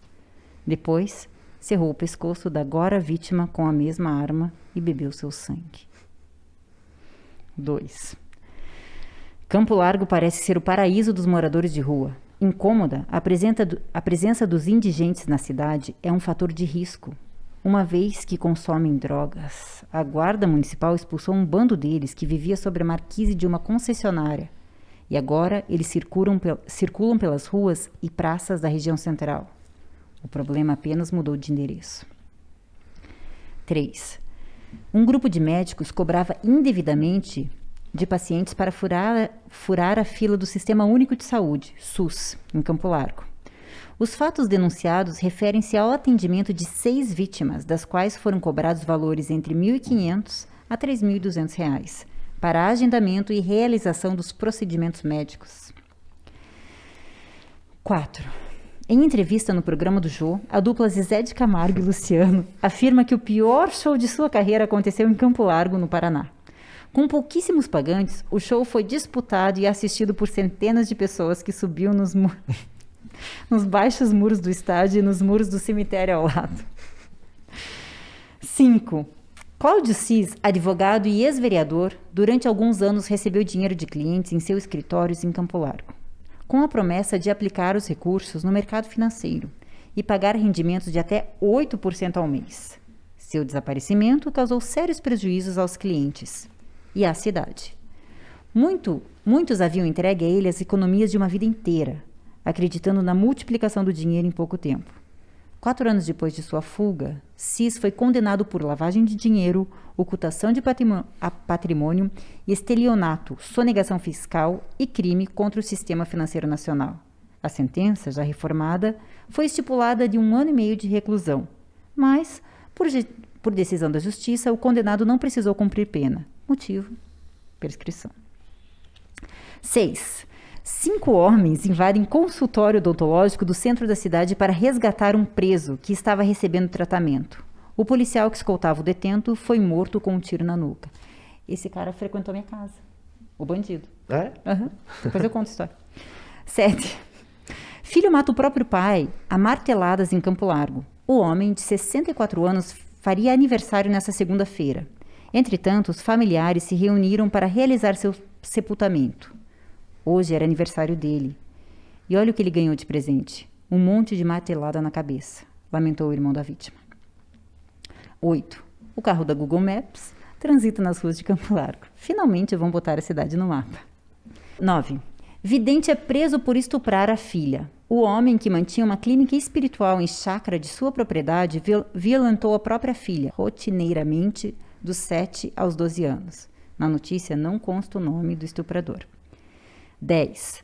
Depois, cerrou o pescoço da agora vítima com a mesma arma e bebeu seu sangue. 2. Campo Largo parece ser o paraíso dos moradores de rua. Incômoda, a presença dos indigentes na cidade é um fator de risco, uma vez que consomem drogas. A guarda municipal expulsou um bando deles que vivia sobre a marquise de uma concessionária, e agora eles circulam pelas ruas e praças da região central. O problema apenas mudou de endereço. 3. Um grupo de médicos cobrava indevidamente de pacientes para furar a fila do Sistema Único de Saúde, SUS, em Campo Largo. Os fatos denunciados referem-se ao atendimento de 6 vítimas, das quais foram cobrados valores entre R$ 1.500 a R$ 3.200, para agendamento e realização dos procedimentos médicos. 4. Em entrevista no programa do Jô, a dupla Zezé de Camargo e Luciano afirma que o pior show de sua carreira aconteceu em Campo Largo, no Paraná. Com pouquíssimos pagantes, o show foi disputado e assistido por centenas de pessoas que subiam nos baixos muros do estádio e nos muros do cemitério ao lado. 5. Cláudio Cis, advogado e ex-vereador, durante alguns anos recebeu dinheiro de clientes em seus escritórios em Campo Largo, com a promessa de aplicar os recursos no mercado financeiro e pagar rendimentos de até 8% ao mês. Seu desaparecimento causou sérios prejuízos aos clientes e à cidade. Muitos haviam entregue a ele as economias de uma vida inteira, acreditando na multiplicação do dinheiro em pouco tempo. 4 anos depois de sua fuga, Cis foi condenado por lavagem de dinheiro, ocultação de patrimônio, estelionato, sonegação fiscal e crime contra o sistema financeiro nacional. A sentença, já reformada, foi estipulada de 1 ano e meio de reclusão, mas, por decisão da Justiça, o condenado não precisou cumprir pena. Motivo: prescrição. 6. 5 homens invadem consultório odontológico do centro da cidade para resgatar um preso que estava recebendo tratamento. O policial que escoltava o detento foi morto com um tiro na nuca. Esse cara frequentou minha casa. O bandido. É? Uhum. Depois eu conto a história. 7. Filho mata o próprio pai a marteladas em Campo Largo. O homem, de 64 anos, faria aniversário nessa segunda-feira. Entretanto, os familiares se reuniram para realizar seu sepultamento. Hoje era aniversário dele. E olha o que ele ganhou de presente. Um monte de martelada na cabeça, lamentou o irmão da vítima. 8. O carro da Google Maps transita nas ruas de Campo Largo. Finalmente vão botar a cidade no mapa. 9. Vidente é preso por estuprar a filha. O homem que mantinha uma clínica espiritual em chácara de sua propriedade violentou a própria filha, rotineiramente, dos 7 aos 12 anos. Na notícia não consta o nome do estuprador. 10.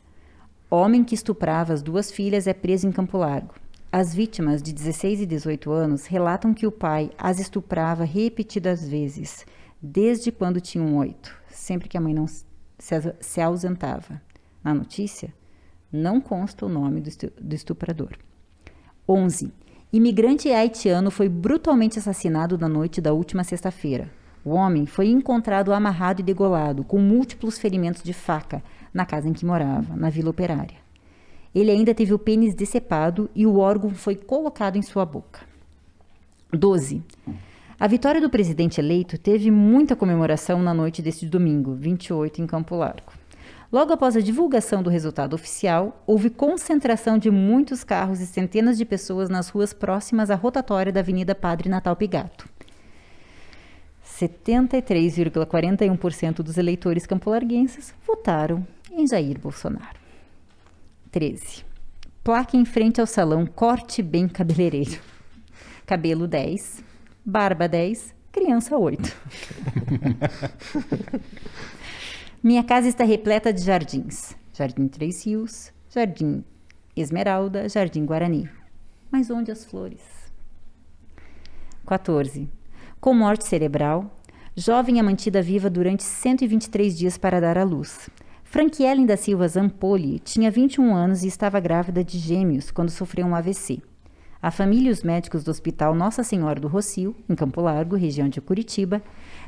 Homem que estuprava as 2 filhas é preso em Campo Largo. As vítimas, de 16 e 18 anos, relatam que o pai as estuprava repetidas vezes, desde quando tinham 8, sempre que a mãe não se ausentava. Na notícia, não consta o nome do estuprador. 11. Imigrante haitiano foi brutalmente assassinado na noite da última sexta-feira. O homem foi encontrado amarrado e degolado, com múltiplos ferimentos de faca, na casa em que morava, na Vila Operária. Ele ainda teve o pênis decepado e o órgão foi colocado em sua boca. 12. A vitória do presidente eleito teve muita comemoração na noite deste domingo, 28, em Campo Largo. Logo após a divulgação do resultado oficial, houve concentração de muitos carros e centenas de pessoas nas ruas próximas à rotatória da Avenida Padre Natal Pigato. 73,41% dos eleitores campolarguenses votaram em Jair Bolsonaro. 13. Placa em frente ao salão Corte Bem Cabeleireiro. Cabelo 10, barba 10, criança 8. Minha casa está repleta de jardins. Jardim Três Rios, Jardim Esmeralda, Jardim Guarani. Mas onde as flores? 14. Com morte cerebral, jovem é mantida viva durante 123 dias para dar à luz. Franquielen da Silva Zampoli tinha 21 anos e estava grávida de gêmeos quando sofreu um AVC. A família e os médicos do Hospital Nossa Senhora do Rocio, em Campo Largo, região de Curitiba,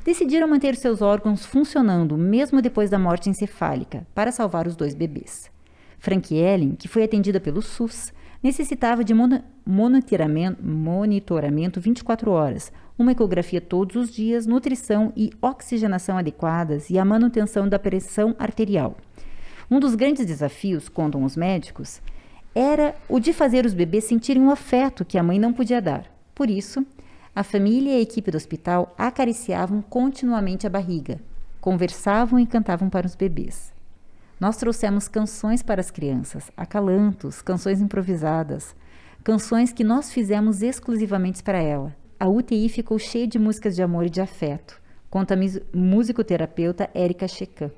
decidiram manter seus órgãos funcionando mesmo depois da morte encefálica, para salvar os 2 bebês. Franquielen, que foi atendida pelo SUS, necessitava de monitoramento 24 horas, uma ecografia todos os dias, nutrição e oxigenação adequadas e a manutenção da pressão arterial. Um dos grandes desafios, contam os médicos, era o de fazer os bebês sentirem um afeto que a mãe não podia dar. Por isso, a família e a equipe do hospital acariciavam continuamente a barriga, conversavam e cantavam para os bebês. Nós trouxemos canções para as crianças, acalantos, canções improvisadas, canções que nós fizemos exclusivamente para ela. A UTI ficou cheia de músicas de amor e de afeto, conta a musicoterapeuta Érica Checan.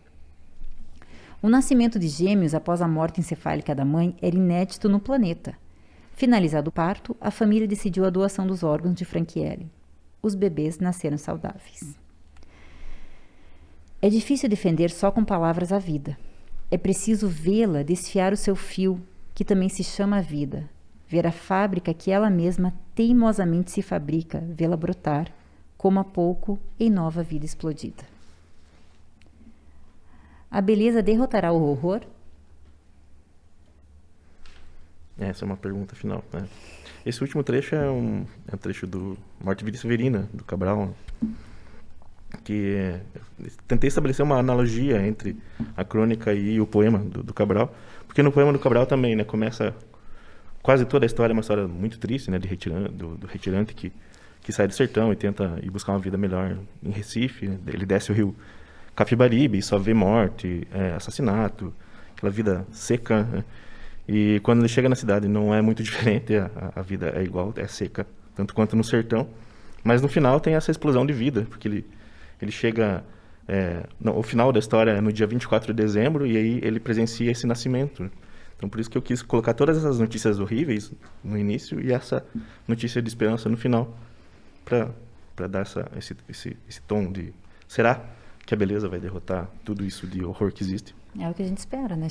O nascimento de gêmeos após a morte encefálica da mãe era inédito no planeta. Finalizado o parto, a família decidiu a doação dos órgãos de Franquielen. Os bebês nasceram saudáveis. É difícil defender só com palavras a vida. É preciso vê-la desfiar o seu fio, que também se chama vida. Ver a fábrica que ela mesma teimosamente se fabrica, vê-la brotar, como há pouco, em nova vida explodida. A beleza derrotará o horror? Essa é uma pergunta final, né? Esse último trecho é um trecho do Morte, Vida e Severina, do Cabral, que tentei estabelecer uma analogia entre a crônica e o poema do Cabral, porque no poema do Cabral também, né, começa quase toda a história, é uma história muito triste, né, do retirante que sai do sertão e tenta ir buscar uma vida melhor em Recife, né? Ele desce o rio Capibaribe e só vê morte, assassinato, aquela vida seca, né? E quando ele chega na cidade não é muito diferente, a vida é igual, é seca, tanto quanto no sertão, mas no final tem essa explosão de vida, porque ele chega, o final da história é no dia 24 de dezembro, e aí ele presencia esse nascimento. Então, por isso que eu quis colocar todas essas notícias horríveis no início e essa notícia de esperança no final, para dar esse tom de... Será que a beleza vai derrotar tudo isso de horror que existe? É o que a gente espera, né?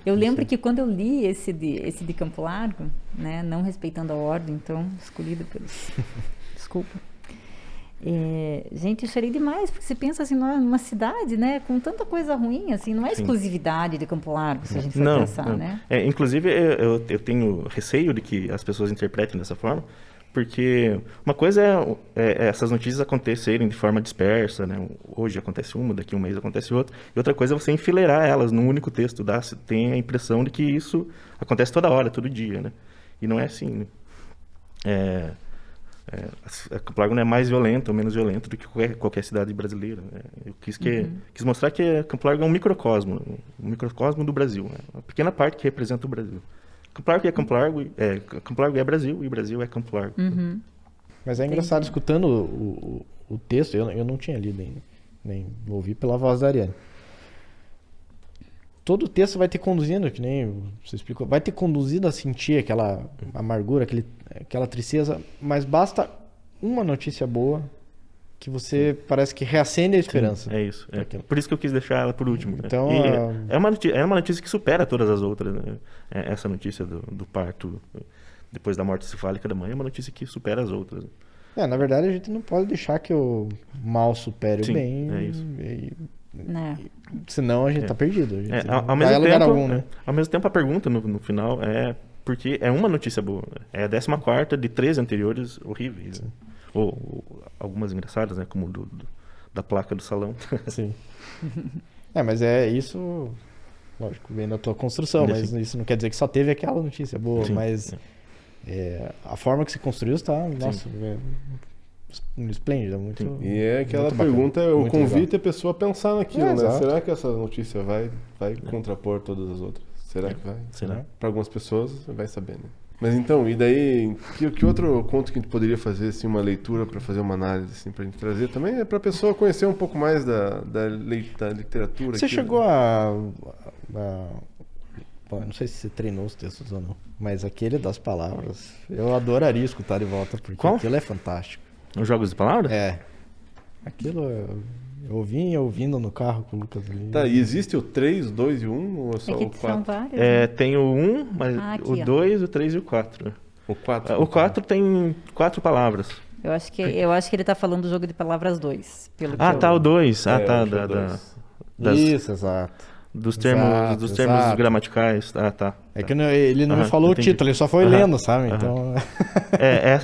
Eu lembro que quando eu li esse de Campo Largo, né, não respeitando a ordem, então, escolhida pelos... Desculpa. Gente, eu chorei demais, porque você pensa assim, numa cidade, né, com tanta coisa ruim, assim, não é exclusividade de Campo Largo, se a gente for pensar, né? Inclusive, eu tenho receio de que as pessoas interpretem dessa forma, porque uma coisa é essas notícias acontecerem de forma dispersa, né? Hoje acontece uma, daqui a um mês acontece outra, e outra coisa é você enfileirar elas num único texto, tem a impressão de que isso acontece toda hora, todo dia, né? E não é assim, né? Campo Largo não é mais violento ou menos violento do que qualquer cidade brasileira, né? Eu quis mostrar que Campo Largo é um microcosmo do Brasil, né? Uma pequena parte que representa o Brasil. Campo Largo é Campo Largo, Campo Largo é Brasil, e Brasil é Campo Largo. Uhum. Mas é engraçado, escutando o texto, eu não tinha lido ainda, nem ouvi pela voz da Ariane. Todo o texto vai te conduzindo, que nem você explicou, vai te conduzindo a sentir aquela amargura, aquela tristeza, mas basta uma notícia boa que você parece que reacende a esperança. Sim, é isso. Por isso que eu quis deixar ela por último. Então, é uma notícia que supera todas as outras, né? Essa notícia do parto depois da morte encefálica da mãe é uma notícia que supera as outras. Na verdade, a gente não pode deixar que o mal supere o bem. É isso. Senão a gente tá perdido. A gente ao não vai a lugar algum, né? Ao mesmo tempo, a pergunta no final é porque é uma notícia boa. É a 14ª de 13 anteriores horríveis. Né? Ou algumas engraçadas, né? Como da placa do salão. Sim. Mas é isso, lógico, vem da tua construção, mas isso não quer dizer que só teve aquela notícia boa, sim, mas a forma que se construiu está, nossa, esplêndida, muito. Sim. E é aquela pergunta, o convite a pessoa a pensar naquilo, né? Exato. Será que essa notícia vai contrapor todas as outras? Será que vai? Será? Para algumas pessoas, vai saber, né? Mas então, e daí, que outro conto que a gente poderia fazer, assim, uma leitura para fazer uma análise, assim, pra gente trazer também, é para a pessoa conhecer um pouco mais da literatura. Você aqui, chegou Bom, não sei se você treinou os textos ou não, mas aquele das palavras, eu adoraria escutar de volta, porque Qual? é aquilo é fantástico. Os jogos de palavras? Aquilo Eu vinha ouvindo no carro com o Lucas ali. Tá, e existe o 3, 2 e 1 ou só É o que são 4? vários. Né? Tem o 1, mas Ah, aqui, o ó. 2, o 3 e o 4. O 4? O 4 tem 4 palavras. Eu acho que ele tá falando do jogo de palavras 2. O 2. É, Tá. o jogo 2. Isso, exato. Dos termos Exato. gramaticais. Tá. É que ele não me falou entendi. o título, ele só foi lendo, sabe? Então.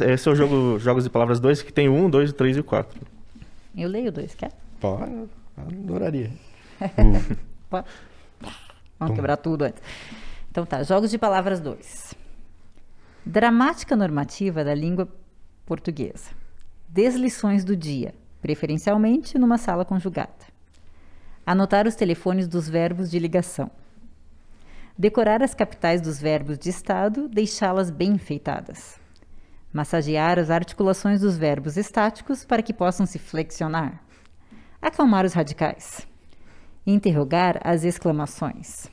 Esse é o jogo Jogos de Palavras 2, que tem o 1, 2, 3 e o 4. Eu leio 2, quer? Pô, adoraria. Vamos quebrar tudo antes. Então tá, Jogos de Palavras 2. Gramática normativa da língua portuguesa. Deslições do dia, preferencialmente numa sala conjugada. Anotar os telefones dos verbos de ligação. Decorar as capitais dos verbos de estado, deixá-las bem enfeitadas. Massagear as articulações dos verbos estáticos para que possam se flexionar. Acalmar os radicais. Interrogar as exclamações.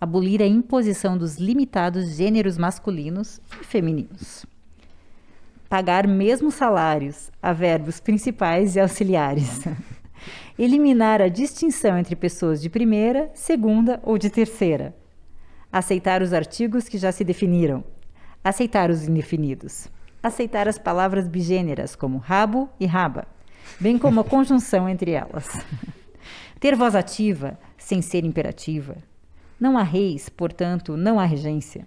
Abolir a imposição dos limitados gêneros masculinos e femininos. Pagar mesmos salários a verbos principais e auxiliares. Eliminar a distinção entre pessoas de primeira, segunda ou de terceira. Aceitar os artigos que já se definiram. Aceitar os indefinidos. Aceitar as palavras bigêneras como rabo e raba, bem como a conjunção entre elas. Ter voz ativa sem ser imperativa. Não há reis, portanto, não há regência.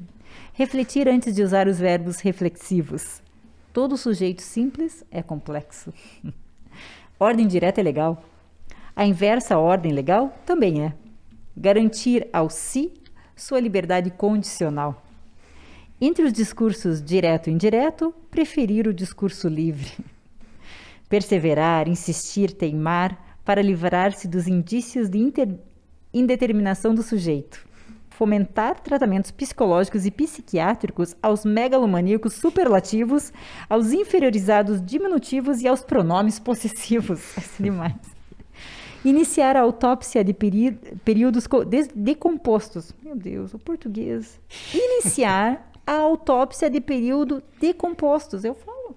Refletir antes de usar os verbos reflexivos. Todo sujeito simples é complexo. Ordem direta é legal. A inversa ordem legal também é. Garantir ao si sua liberdade condicional. Entre os discursos direto e indireto, preferir o discurso livre. Perseverar, insistir, teimar, para livrar-se dos indícios de indeterminação do sujeito. Fomentar tratamentos psicológicos e psiquiátricos aos megalomaníacos superlativos, aos inferiorizados diminutivos e aos pronomes possessivos. É demais. Iniciar a autópsia de períodos decompostos. Meu Deus, o português. Iniciar a autópsia de período decompostos. Eu falo.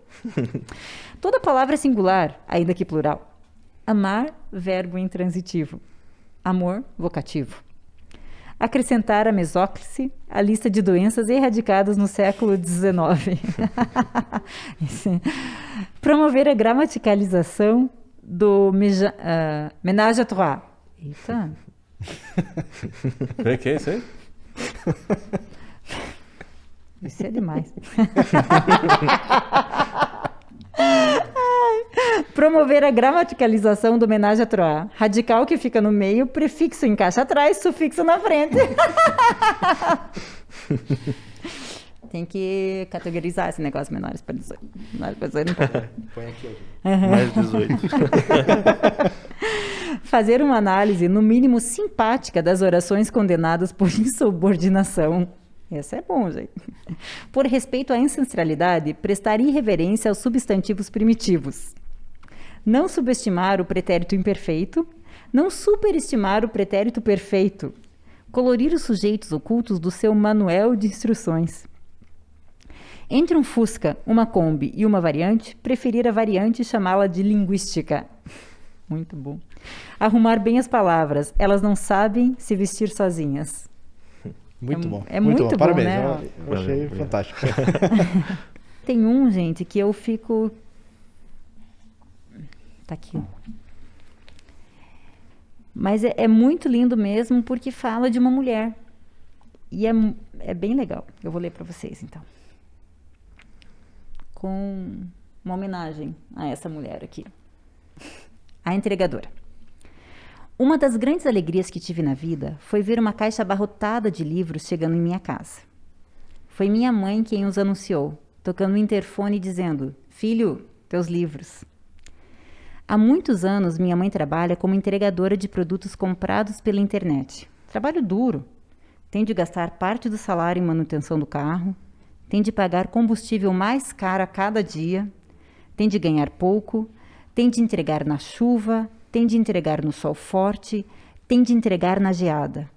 Toda palavra é singular, ainda que plural. Amar, verbo intransitivo. Amor, vocativo. Acrescentar a mesóclise à lista de doenças erradicadas no século XIX. Promover a gramaticalização do ménage à trois. Eita. Como é que é isso aí? Isso é demais. Promover a gramaticalização do ménage à trois. Radical que fica no meio, prefixo encaixa atrás, sufixo na frente. Tem que categorizar esse negócio menores para 18. Menores para 18 não pode. Põe aqui hoje. Mais 18. Fazer uma análise, no mínimo simpática, das orações condenadas por insubordinação. Essa é bom, gente. Por respeito à ancestralidade, prestar irreverência aos substantivos primitivos. Não subestimar o pretérito imperfeito. Não superestimar o pretérito perfeito. Colorir os sujeitos ocultos do seu manual de instruções. Entre um Fusca, uma Kombi e uma variante, preferir a variante e chamá-la de linguística. Muito bom. Arrumar bem as palavras. Elas não sabem se vestir sozinhas. Muito bom. É muito bom, Parabéns. né? Eu achei fantástico. Tem um, gente, que eu fico... Tá aqui. Mas é muito lindo mesmo porque fala de uma mulher. E é bem legal. Eu vou ler para vocês, então. Com uma homenagem a essa mulher aqui. A entregadora. Uma das grandes alegrias que tive na vida foi ver uma caixa abarrotada de livros chegando em minha casa. Foi minha mãe quem os anunciou, tocando o interfone e dizendo: "Filho, teus livros." Há muitos anos minha mãe trabalha como entregadora de produtos comprados pela internet. Trabalho duro. Tem de gastar parte do salário em manutenção do carro, tem de pagar combustível mais caro a cada dia, tem de ganhar pouco, tem de entregar na chuva, tem de entregar no sol forte, tem de entregar na geada.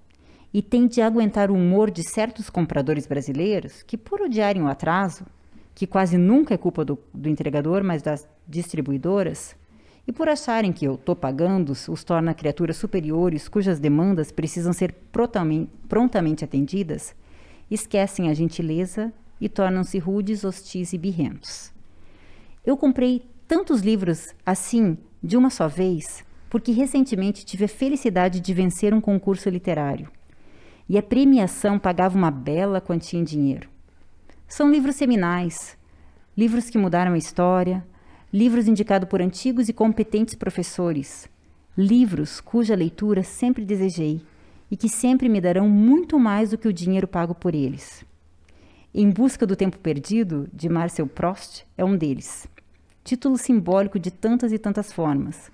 E tem de aguentar o humor de certos compradores brasileiros que, por odiarem o atraso, que quase nunca é culpa do entregador, mas das distribuidoras, e por acharem que eu, topagandos, os torna criaturas superiores cujas demandas precisam ser prontamente atendidas, esquecem a gentileza e tornam-se rudes, hostis e birrentos. Eu comprei tantos livros assim, de uma só vez, porque recentemente tive a felicidade de vencer um concurso literário. E a premiação pagava uma bela quantia em dinheiro. São livros seminais, livros que mudaram a história, livros indicados por antigos e competentes professores, livros cuja leitura sempre desejei e que sempre me darão muito mais do que o dinheiro pago por eles. Em Busca do Tempo Perdido, de Marcel Proust, é um deles. Título simbólico de tantas e tantas formas,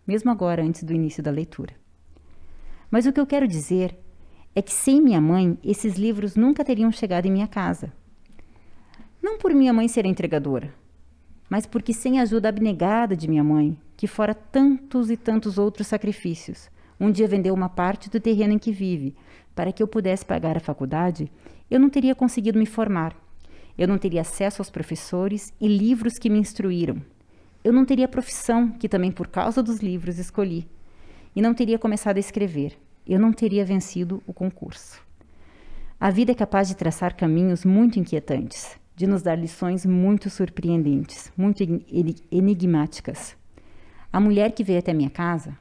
mesmo agora antes do início da leitura. Mas o que eu quero dizer é que sem minha mãe, esses livros nunca teriam chegado em minha casa. Não por minha mãe ser entregadora, mas porque sem a ajuda abnegada de minha mãe, que fora tantos e tantos outros sacrifícios, um dia vendeu uma parte do terreno em que vive, para que eu pudesse pagar a faculdade, eu não teria conseguido me formar. Eu não teria acesso aos professores e livros que me instruíram. Eu não teria a profissão, que também por causa dos livros escolhi. E não teria começado a escrever. Eu não teria vencido o concurso. A vida é capaz de traçar caminhos muito inquietantes, de nos dar lições muito surpreendentes, muito enigmáticas. A mulher que veio até minha casa,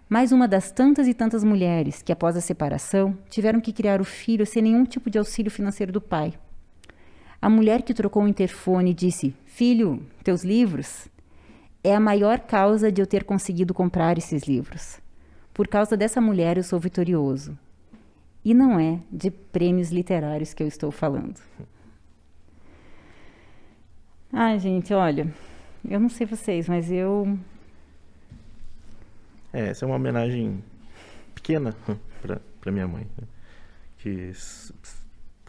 mais uma das tantas e tantas mulheres que, após a separação, tiveram que criar o filho sem nenhum tipo de auxílio financeiro do pai. A mulher que trocou o interfone e disse: "Filho, teus livros?", é a maior causa de eu ter conseguido comprar esses livros. Por causa dessa mulher eu sou vitorioso. E não é de prêmios literários que eu estou falando. Ai, gente, olha, eu não sei vocês, mas eu... Essa é uma homenagem pequena para minha mãe, né? Que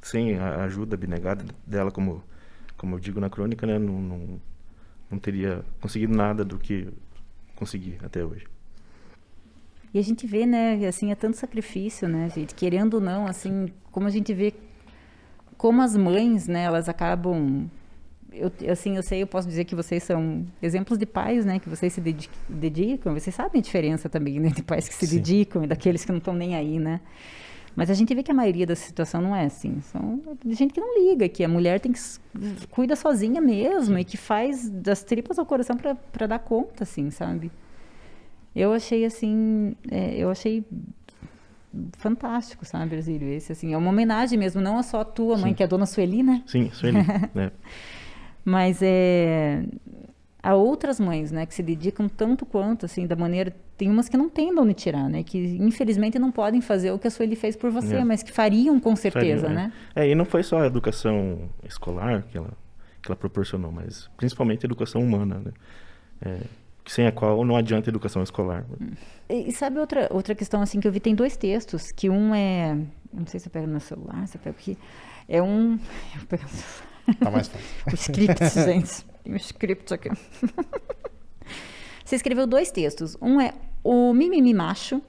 sem a ajuda abnegada dela, como eu digo na crônica, né, não teria conseguido nada do que consegui até hoje. E a gente vê, né, assim, é tanto sacrifício, né, gente, querendo ou não, assim, como a gente vê como as mães, né, elas acabam... eu posso dizer que vocês são exemplos de pais, né, que vocês se dedicam, vocês sabem a diferença também, né, de pais que se Sim. dedicam e daqueles que não estão nem aí, né. Mas a gente vê que a maioria da situação não é assim. São gente que não liga, que a mulher cuida sozinha mesmo. Sim. E que faz das tripas ao coração para dar conta, assim, sabe? Eu achei, assim, fantástico, sabe, Ercílio? Esse, assim, é uma homenagem mesmo, não é só a tua mãe, que é a dona Sueli, né? Sim, Sueli, né? Mas há outras mães, né, que se dedicam tanto quanto, assim, da maneira... Tem umas que não têm de onde tirar, né? Que, infelizmente, não podem fazer o que a Sueli fez por você, mas que fariam, com certeza, né? E não foi só a educação escolar que ela proporcionou, mas principalmente a educação humana, né? Sem a qual não adianta a educação escolar. E sabe outra questão, assim, que eu vi? Tem dois textos, que um é... Não sei se eu pego no meu celular, se eu pego aqui. É um... Eu pego no celular. Tá mais fácil. O script, gente. Tem um script aqui. Você escreveu dois textos. Um é O Mimimi Macho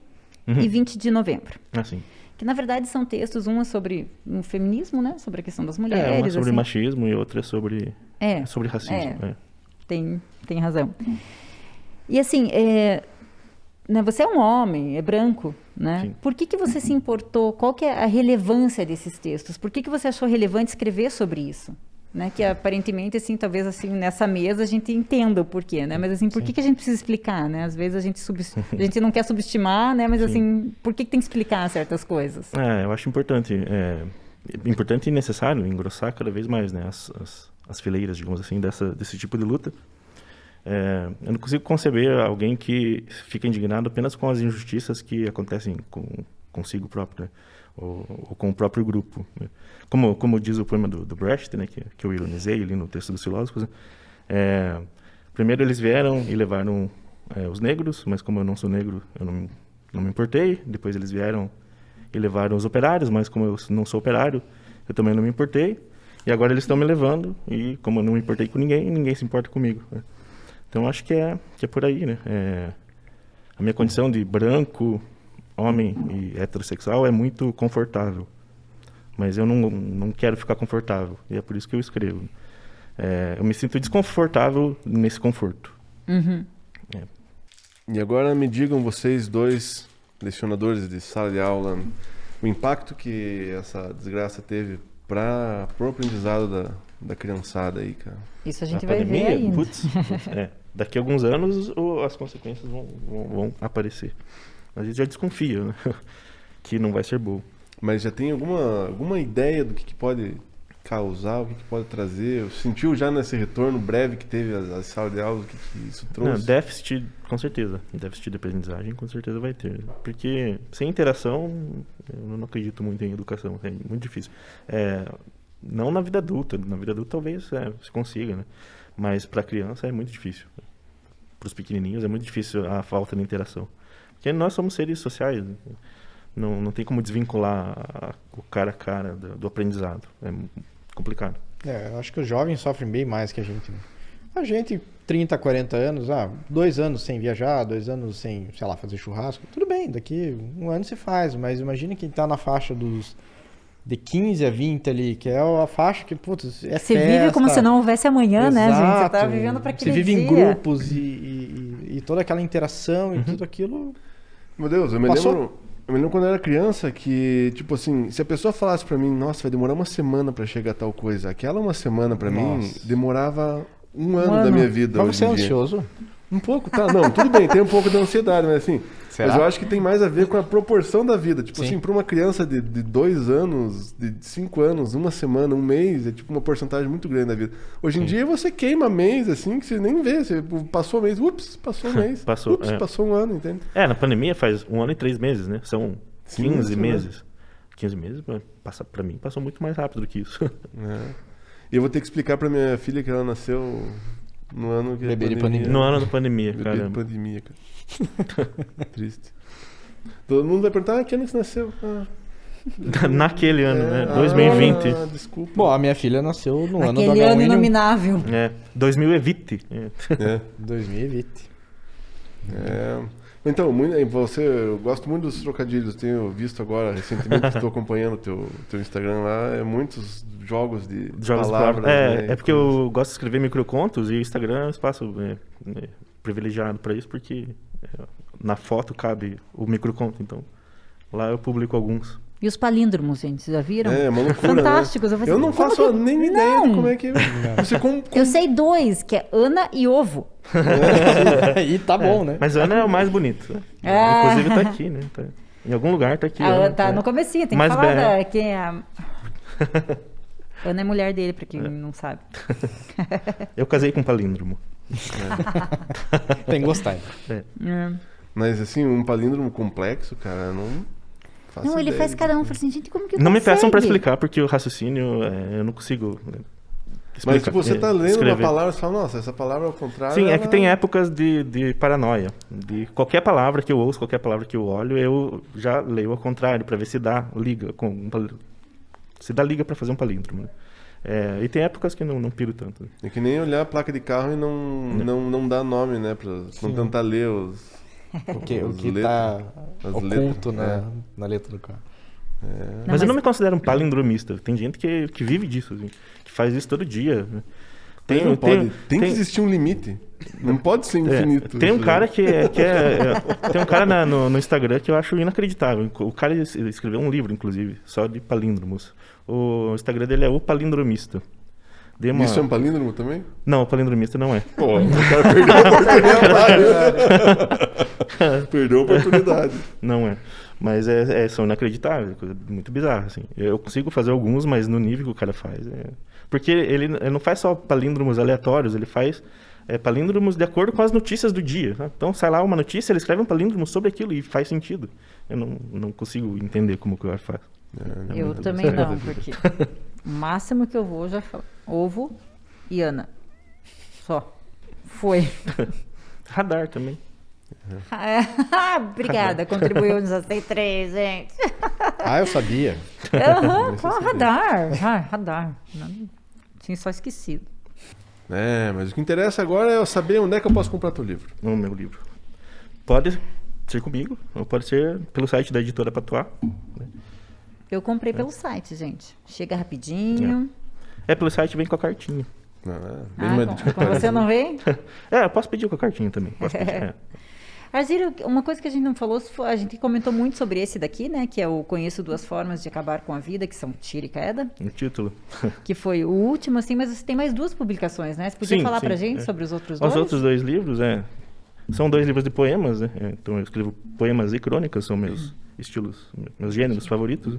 e 20 de Novembro. Ah, sim. Que, na verdade, são textos, um é sobre o feminismo, né? Sobre a questão das mulheres. Uma é sobre assim. Machismo e outra é sobre racismo. Tem razão. E assim, né, você é um homem, é branco, né? Sim. Por que você se importou? Qual que é a relevância desses textos? Por que você achou relevante escrever sobre isso? Né? Que aparentemente, assim, talvez assim, nessa mesa a gente entenda o porquê, né? Mas assim, por que a gente precisa explicar, né? Às vezes a gente não quer subestimar, né? Mas assim, por que tem que explicar certas coisas? Eu acho importante. Importante e necessário engrossar cada vez mais, né? As fileiras, digamos assim, desse tipo de luta. Eu não consigo conceber alguém que fica indignado apenas com as injustiças que acontecem consigo próprio, né? Ou com o próprio grupo, né? Como diz o poema do Brecht, né? que eu ironizei ali no texto dos filósofos, né? Primeiro eles vieram e levaram os negros, mas como eu não sou negro, eu não me importei. Depois eles vieram e levaram os operários, mas como eu não sou operário, eu também não me importei. E agora eles estão me levando, e como eu não me importei com ninguém, ninguém se importa comigo, né? Então, acho que é por aí, né? A minha condição de branco, homem e heterossexual é muito confortável. Mas eu não quero ficar confortável. E é por isso que eu escrevo. Eu me sinto desconfortável nesse conforto. Uhum. E agora me digam vocês dois, lecionadores de sala de aula, o impacto que essa desgraça teve para o aprendizado da criançada aí, cara. Isso a gente A vai ver pandemia, ainda. putz, daqui a alguns anos as consequências vão aparecer. A gente já desconfia, né? Que não vai ser bom. Mas já tem alguma ideia do que pode causar, o que pode trazer? Sentiu já nesse retorno breve que teve as salas de aula, o que isso trouxe? Não, déficit, com certeza. Déficit de aprendizagem, com certeza vai ter. Porque sem interação, eu não acredito muito em educação. É muito difícil. Não na vida adulta. Na vida adulta talvez se consiga, né? Mas para criança é muito difícil. Para os pequenininhos é muito difícil a falta de interação. Porque nós somos seres sociais. Né? Não tem como desvincular o cara a cara do aprendizado. É complicado. Eu acho que os jovens sofrem bem mais que a gente. Né? A gente, 30, 40 anos, 2 anos sem viajar, 2 anos sem, sei lá, fazer churrasco. Tudo bem, daqui 1 ano se faz, mas imagina quem tá na faixa de 15 a 20 ali, que é a faixa que, putz, Você vive como se não houvesse amanhã, né, gente? Você tá vivendo para aquele dia. Você vive em grupos e toda aquela interação e tudo aquilo... Meu Deus, eu me lembro quando eu era criança que, tipo assim, se a pessoa falasse pra mim, nossa, vai demorar 1 semana pra chegar a tal coisa, aquela 1 semana pra mim demorava 1 ano da minha vida. Mas você é ansioso? Um pouco, tá? Não, tudo bem, tem um pouco de ansiedade, mas assim... Será? Mas eu acho que tem mais a ver com a proporção da vida. Tipo Sim. assim, pra uma criança de 2 anos, de 5 anos, 1 semana, 1 mês, é tipo uma porcentagem muito grande da vida. Hoje em dia você queima mês, assim, que você nem vê. Você passou um mês, passou um mês. Passou 1 ano, entende? Na pandemia faz 1 ano e 3 meses, né? São 15 sim, meses. 15 meses, pra mim, passou muito mais rápido do que isso. E eu vou ter que explicar pra minha filha que ela nasceu no ano que Bebê de pandemia. No ano da pandemia, Bebê cara. de pandemia, cara. Triste. Todo mundo vai perguntar, que ano que você nasceu? Naquele ano, né? 2020. Desculpa. Bom, a minha filha nasceu no ano do Aquele ano H1N1. inominável. 2020. 2020. Então, eu gosto muito dos trocadilhos. Tenho visto agora, recentemente, estou acompanhando o teu Instagram lá, muitos jogos de palavras. Né, É porque eu gosto de escrever microcontos e o Instagram é um espaço privilegiado para isso, porque na foto cabe o microconto, então lá eu publico alguns. E os palíndromos, gente, vocês já viram? É uma loucura, Fantásticos. Né? Eu não faço nem ideia de como é que... Eu sei 2, que é Ana e Ovo. E tá bom, né? Mas Ana é o mais bonito. Né? Inclusive tá aqui, né? Em algum lugar tá aqui. Ana, Tá no comecinho, tem que mais falar quem é a... Ana é mulher dele, pra quem não sabe. Eu casei com um palíndromo. Tem que gostar. Mas assim, um palíndromo complexo, cara, não faço Não, ele ideia faz disso. cada um. Fala assim, gente, como que Não me consegue? peçam pra explicar, porque o raciocínio eu não consigo explicar. Mas tipo, você tá lendo escrever. uma palavra e você fala, nossa, essa palavra ao contrário... Sim, é ela... que tem épocas de paranoia. De qualquer palavra que eu ouço, qualquer palavra que eu olho, eu já leio ao contrário, pra ver se dá liga com se dá liga pra fazer um palíndromo. Né? E tem épocas que não piro tanto. Né? É que nem olhar a placa de carro e não dar nome, né? Pra não tentar ler O que letras, tá as oculto letras, na letra do carro. Mas eu não me considero um palindromista. Tem gente que vive disso, assim, que faz isso todo dia. Né? Mas não pode. Tem que existir um limite. Não pode ser infinito. Tem um cara tem um cara no Instagram que eu acho inacreditável. O cara escreveu um livro, inclusive, só de palíndromos. O Instagram dele é o palindromista. Isso é um palíndromo também? Não, o palindromista não é. Pô, o cara perdeu a oportunidade. Perdeu a oportunidade. Não é. Mas são inacreditáveis, coisa muito bizarra, assim. Eu consigo fazer alguns, mas no nível que o cara faz. Porque ele não faz só palíndromos aleatórios, ele faz palíndromos de acordo com as notícias do dia. Né? Então, sai lá uma notícia, ele escreve um palíndromo sobre aquilo e faz sentido. Eu não consigo entender como o cara faz. Eu também não, porque o máximo que eu vou já falo. Ovo e Ana. Só. Foi. Radar também. Obrigada, contribuiu nos acei 3, gente. Eu sabia. Qual radar? Radar. Não, tinha só esquecido. Mas o que interessa agora é eu saber onde é que eu posso comprar teu livro. O meu livro. Pode ser comigo, ou pode ser pelo site da editora Patuá. Eu comprei pelo site, gente. Chega rapidinho. Pelo site vem com a cartinha. Bem mais Com você não vem? Eu posso pedir com a cartinha também. Posso pedir, Arzílio, uma coisa que a gente não falou, a gente comentou muito sobre esse daqui, né? Que é o Conheço Duas Formas de Acabar com a Vida, que são Tira e Queda. Um título. Que foi o último, assim, mas você tem mais 2 publicações, né? Você podia Sim, falar sim, pra gente sobre os outros Os dois? outros 2 livros, são 2 livros de poemas, né? Então eu escrevo poemas e crônicas, são meus estilos, meus gêneros favoritos.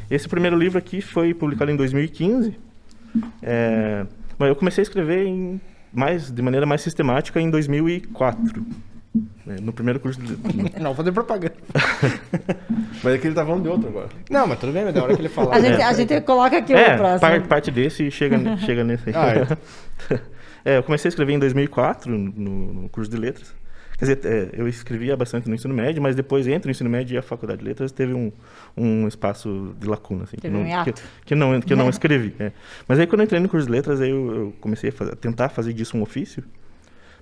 Esse primeiro livro aqui foi publicado em 2015. Mas eu comecei a escrever de maneira mais sistemática em 2004. No primeiro curso de... Não, fazer propaganda. Mas é que ele tá falando de outro agora. Não, mas tudo bem, mas da hora que ele falar. A gente coloca aqui o próximo. Parte desse e chega nesse aí. Eu comecei a escrever em 2004, no curso de letras. Quer dizer, eu escrevia bastante no ensino médio, mas depois, entre o ensino médio e a faculdade de letras, teve um espaço de lacuna, assim, que eu não escrevi. Mas aí, quando eu entrei no curso de letras, aí eu comecei a tentar fazer disso um ofício,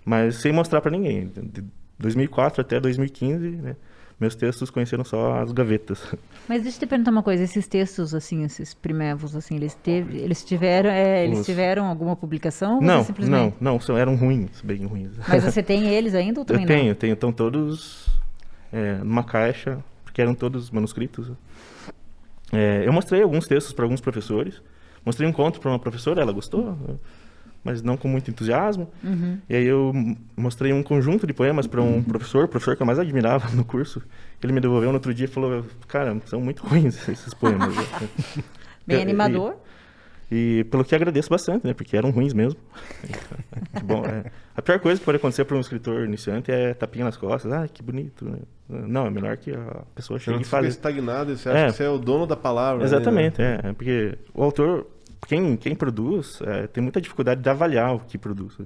mas sem mostrar para ninguém. De 2004 até 2015, né, meus textos conheceram só as gavetas. Mas deixa eu te perguntar uma coisa, esses textos, assim, esses primevos, assim, eles tiveram alguma publicação? Ou Não, você simplesmente... não, eram ruins, bem ruins. Mas você tem eles ainda ou também não? Eu tenho, estão todos numa caixa, porque eram todos manuscritos. Eu mostrei alguns textos para alguns professores, mostrei um conto para uma professora, ela gostou, mas não com muito entusiasmo. E aí eu mostrei um conjunto de poemas para um professor que eu mais admirava no curso. Ele me devolveu no outro dia e falou, cara, são muito ruins esses poemas. Bem animador. E pelo que agradeço bastante, né? Porque eram ruins mesmo. Bom, a pior coisa que pode acontecer para um escritor iniciante é tapinha nas costas. Ah, que bonito, né? Não, é melhor que a pessoa chegue e fale. Você fica estagnado e você acha que você é o dono da palavra. Exatamente, né? Porque o autor... Quem produz tem muita dificuldade de avaliar o que produz.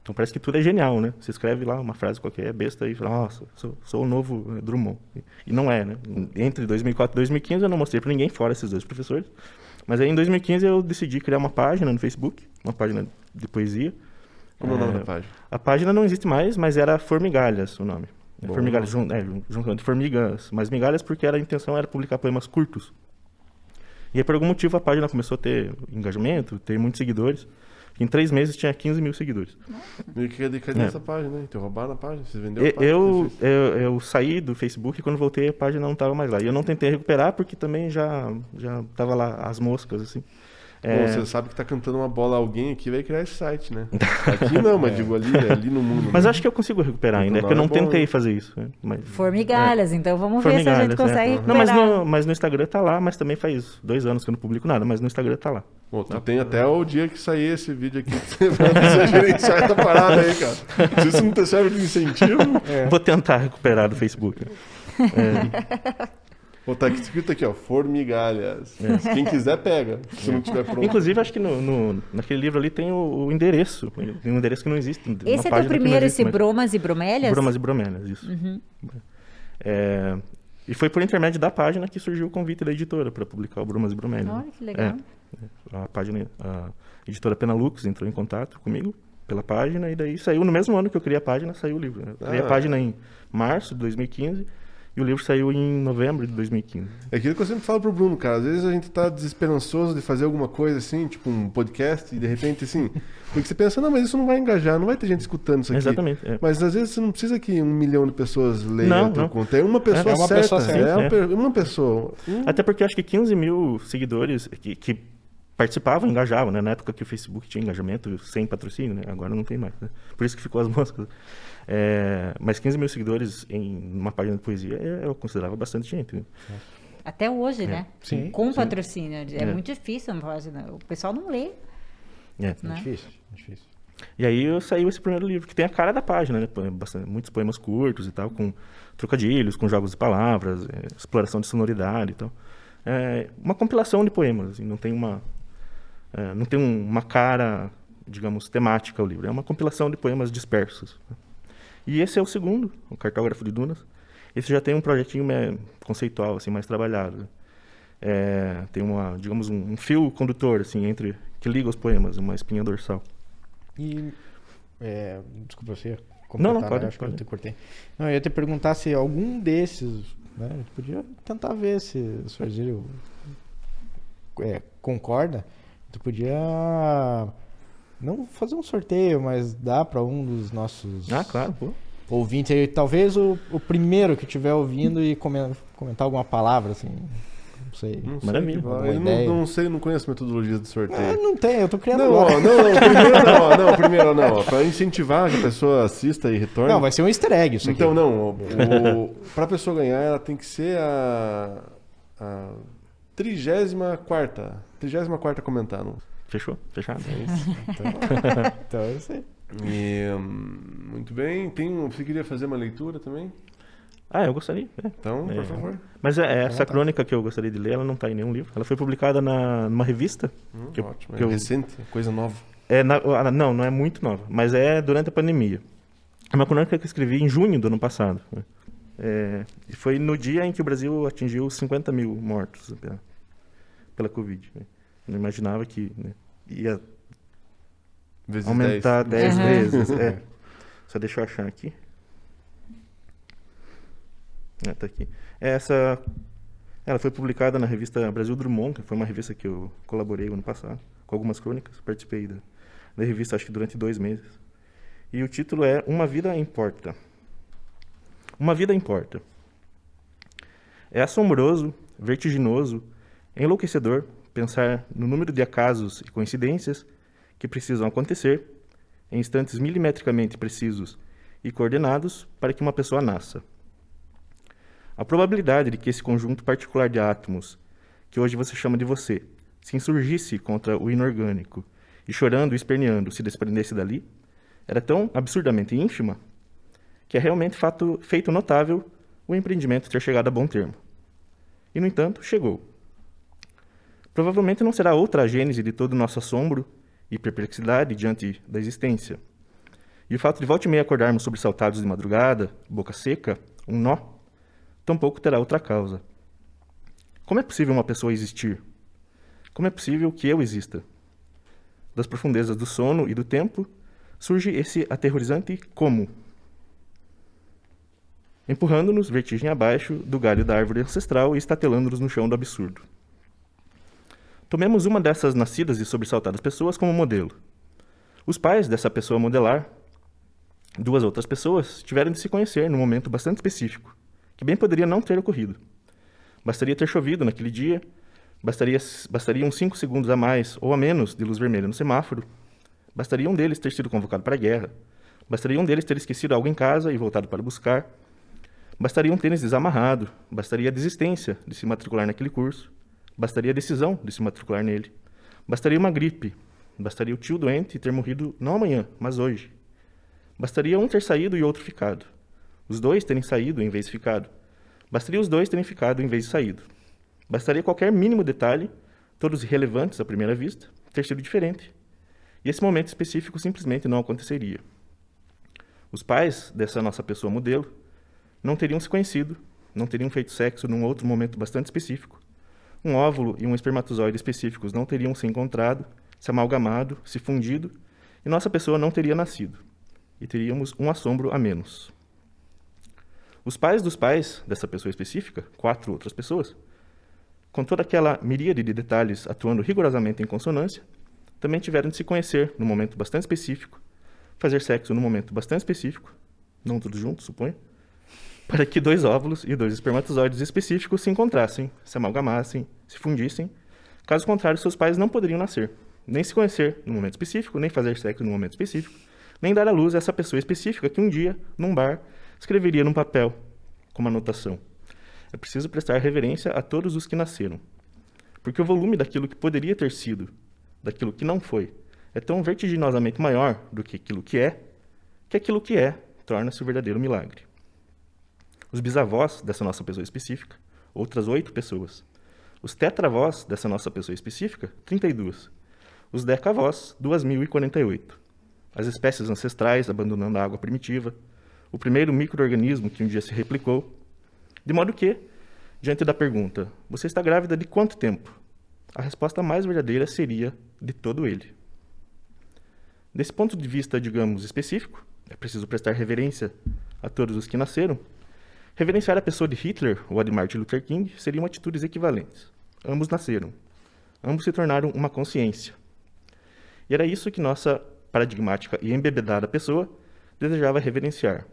Então parece que tudo é genial, né? Você escreve lá uma frase qualquer, besta, e fala, nossa, sou o novo Drummond. E não é, né? Entre 2004 e 2015 eu não mostrei para ninguém, fora esses 2 professores. Mas aí em 2015 eu decidi criar uma página no Facebook, uma página de poesia. Como é o nome da página? A página não existe mais, mas era Formigalhas o nome. Formigalhas, juntando formigas mais migalhas, porque a intenção era publicar poemas curtos. E aí, por algum motivo, a página começou a ter engajamento, ter muitos seguidores. Em 3 meses tinha 15 mil seguidores. E cadê essa página, né? Então roubaram a página? Você vendeu a página? Eu saí do Facebook e quando voltei a página não estava mais lá. E eu não tentei recuperar porque também já estava lá as moscas, assim. Bom, você sabe que tá cantando uma bola, alguém aqui vai criar esse site, né? Aqui não, mas digo ali no mundo. Mas acho que eu consigo recuperar ainda, porque eu não tentei fazer isso. Mas, Formigalhas, então vamos ver se a gente consegue recuperar. Não, mas no Instagram tá lá, mas também faz 2 anos que eu não publico nada, mas no Instagram tá lá. Bom, tu tem até o dia que sair esse vídeo aqui, que você vai gerenciar essa parada aí, cara. Se isso não te serve de incentivo... Vou tentar recuperar do Facebook. Tá escrito aqui, ó, Formigalhas. Quem quiser, pega, se não tiver pronto. Inclusive, acho que naquele livro ali tem o endereço. Tem um endereço que não existe. Esse é teu primeiro, esse Bromas e Bromélias? Bromas e Bromélias, isso. E foi por intermédio da página que surgiu o convite da editora para publicar o Bromas e Bromélias. Olha, que legal. A editora Penalux entrou em contato comigo pela página e daí saiu no mesmo ano que eu criei a página, saiu o livro. Eu criei a página em março de 2015 e o livro saiu em novembro de 2015. É aquilo que eu sempre falo pro Bruno, cara. Às vezes a gente tá desesperançoso de fazer alguma coisa assim, tipo um podcast, e de repente assim... Porque você pensa, não, mas isso não vai engajar, não vai ter gente escutando isso aqui. Exatamente. Mas às vezes você não precisa que 1 milhão de pessoas leiam a tua conta. É uma pessoa certa. Uma pessoa. Até porque eu acho que 15 mil seguidores que participavam, engajavam, né? Na época que o Facebook tinha engajamento sem patrocínio, né? Agora não tem mais, né? Por isso que ficou as moscas. Mas 15 mil seguidores em uma página de poesia eu considerava bastante gente. Né? Até hoje, né? Sim. Com patrocínio. É muito difícil uma página. O pessoal não lê. É difícil. E aí saiu esse primeiro livro, que tem a cara da página, né? Muitos poemas curtos e tal, com trocadilhos, com jogos de palavras, exploração de sonoridade e tal. Uma compilação de poemas, assim, não tem uma cara, digamos, temática ao livro. É uma compilação de poemas dispersos. E esse é o segundo, o Cartógrafo de Dunas. Esse já tem um projetinho conceitual, assim, mais trabalhado. Tem digamos, um fio condutor, assim, que liga os poemas, uma espinha dorsal. E, desculpa, você ia completar, não, pode. Acho que eu te cortei. Não, eu ia te perguntar se algum desses, né, a gente podia tentar ver se o Sr. Arzílio concorda. Tu podia não fazer um sorteio, mas dar para um dos nossos... Ah, claro, pô. ouvinte aí, talvez o primeiro que estiver ouvindo e comentar alguma palavra, assim, não sei. Não sei Maravilha. o que falar. Alguma Eu ideia? não sei, não conheço metodologias de sorteio. Não tem, eu tô criando Não, agora. ó, não, primeiro não, ó, pra incentivar que a pessoa assista e retorne. Não, vai ser um easter egg isso aqui. Então, não, pra pessoa ganhar, ela tem que ser a 34ª comentar. Não? Fechou? Fechado? Então é isso aí. E, muito bem. Você queria fazer uma leitura também? Eu gostaria. Então, por favor. Mas essa crônica que eu gostaria de ler, ela não está em nenhum livro. Ela foi publicada numa revista. Ótimo. É recente, coisa nova. Não é muito nova, mas é durante a pandemia. É uma crônica que eu escrevi em junho do ano passado. E foi no dia em que o Brasil atingiu 50 mil mortos pela Covid. Eu não imaginava que ia Vezes aumentar 10 Uhum. vezes. Só deixa eu achar aqui. Tá aqui. Ela foi publicada na revista Brasil Drummond, que foi uma revista que eu colaborei ano passado, com algumas crônicas. Participei da revista, acho que durante 2 meses. E o título é Uma Vida Importa. Uma vida importa. É assombroso, vertiginoso, enlouquecedor pensar no número de acasos e coincidências que precisam acontecer em instantes milimetricamente precisos e coordenados para que uma pessoa nasça. A probabilidade de que esse conjunto particular de átomos, que hoje você chama de você, se insurgisse contra o inorgânico e chorando e esperneando se desprendesse dali, era tão absurdamente ínfima que é realmente feito notável o empreendimento ter chegado a bom termo. E, no entanto, chegou. Provavelmente não será outra a gênese de todo o nosso assombro e perplexidade diante da existência. E o fato de volta e meia acordarmos sobressaltados de madrugada, boca seca, um nó, tampouco terá outra causa. Como é possível uma pessoa existir? Como é possível que eu exista? Das profundezas do sono e do tempo surge esse aterrorizante como, empurrando-nos vertigem abaixo do galho da árvore ancestral e estatelando-nos no chão do absurdo. Tomemos uma dessas nascidas e sobressaltadas pessoas como modelo. Os pais dessa pessoa modelar, 2 outras pessoas, tiveram de se conhecer num momento bastante específico, que bem poderia não ter ocorrido. Bastaria ter chovido naquele dia, bastariam 5 segundos a mais ou a menos de luz vermelha no semáforo, bastaria um deles ter sido convocado para a guerra, bastaria um deles ter esquecido algo em casa e voltado para buscar, bastaria um tênis desamarrado, bastaria a desistência de se matricular naquele curso, bastaria a decisão de se matricular nele, bastaria uma gripe, bastaria o tio doente ter morrido não amanhã, mas hoje. Bastaria um ter saído e outro ficado. Os 2 terem saído em vez de ficado. Bastaria os 2 terem ficado em vez de saído. Bastaria qualquer mínimo detalhe, todos irrelevantes à primeira vista, ter sido diferente. E esse momento específico simplesmente não aconteceria. Os pais dessa nossa pessoa modelo não teriam se conhecido, não teriam feito sexo num outro momento bastante específico. Um óvulo e um espermatozoide específicos não teriam se encontrado, se amalgamado, se fundido, e nossa pessoa não teria nascido. E teríamos um assombro a menos. Os pais dos pais dessa pessoa específica, 4 outras pessoas, com toda aquela miríade de detalhes atuando rigorosamente em consonância, também tiveram de se conhecer num momento bastante específico, fazer sexo num momento bastante específico, não todos juntos, suponho, para que 2 óvulos e 2 espermatozoides específicos se encontrassem, se amalgamassem, se fundissem. Caso contrário, seus pais não poderiam nascer, nem se conhecer num momento específico, nem fazer sexo num momento específico, nem dar à luz a essa pessoa específica que um dia, num bar, escreveria num papel, como anotação. É preciso prestar reverência a todos os que nasceram, porque o volume daquilo que poderia ter sido, daquilo que não foi, é tão vertiginosamente maior do que aquilo que é torna-se o verdadeiro milagre. Os bisavós dessa nossa pessoa específica, outras 8 pessoas. Os tetravós dessa nossa pessoa específica, 32. Os decavós, 2.048. As espécies ancestrais abandonando a água primitiva. O primeiro micro-organismo que um dia se replicou. De modo que, diante da pergunta, você está grávida de quanto tempo? A resposta mais verdadeira seria de todo ele. Desse ponto de vista, digamos, específico, é preciso prestar reverência a todos os que nasceram. Reverenciar a pessoa de Hitler ou a de Martin Luther King seriam atitudes equivalentes. Ambos nasceram. Ambos se tornaram uma consciência. E era isso que nossa paradigmática e embebedada pessoa desejava reverenciar.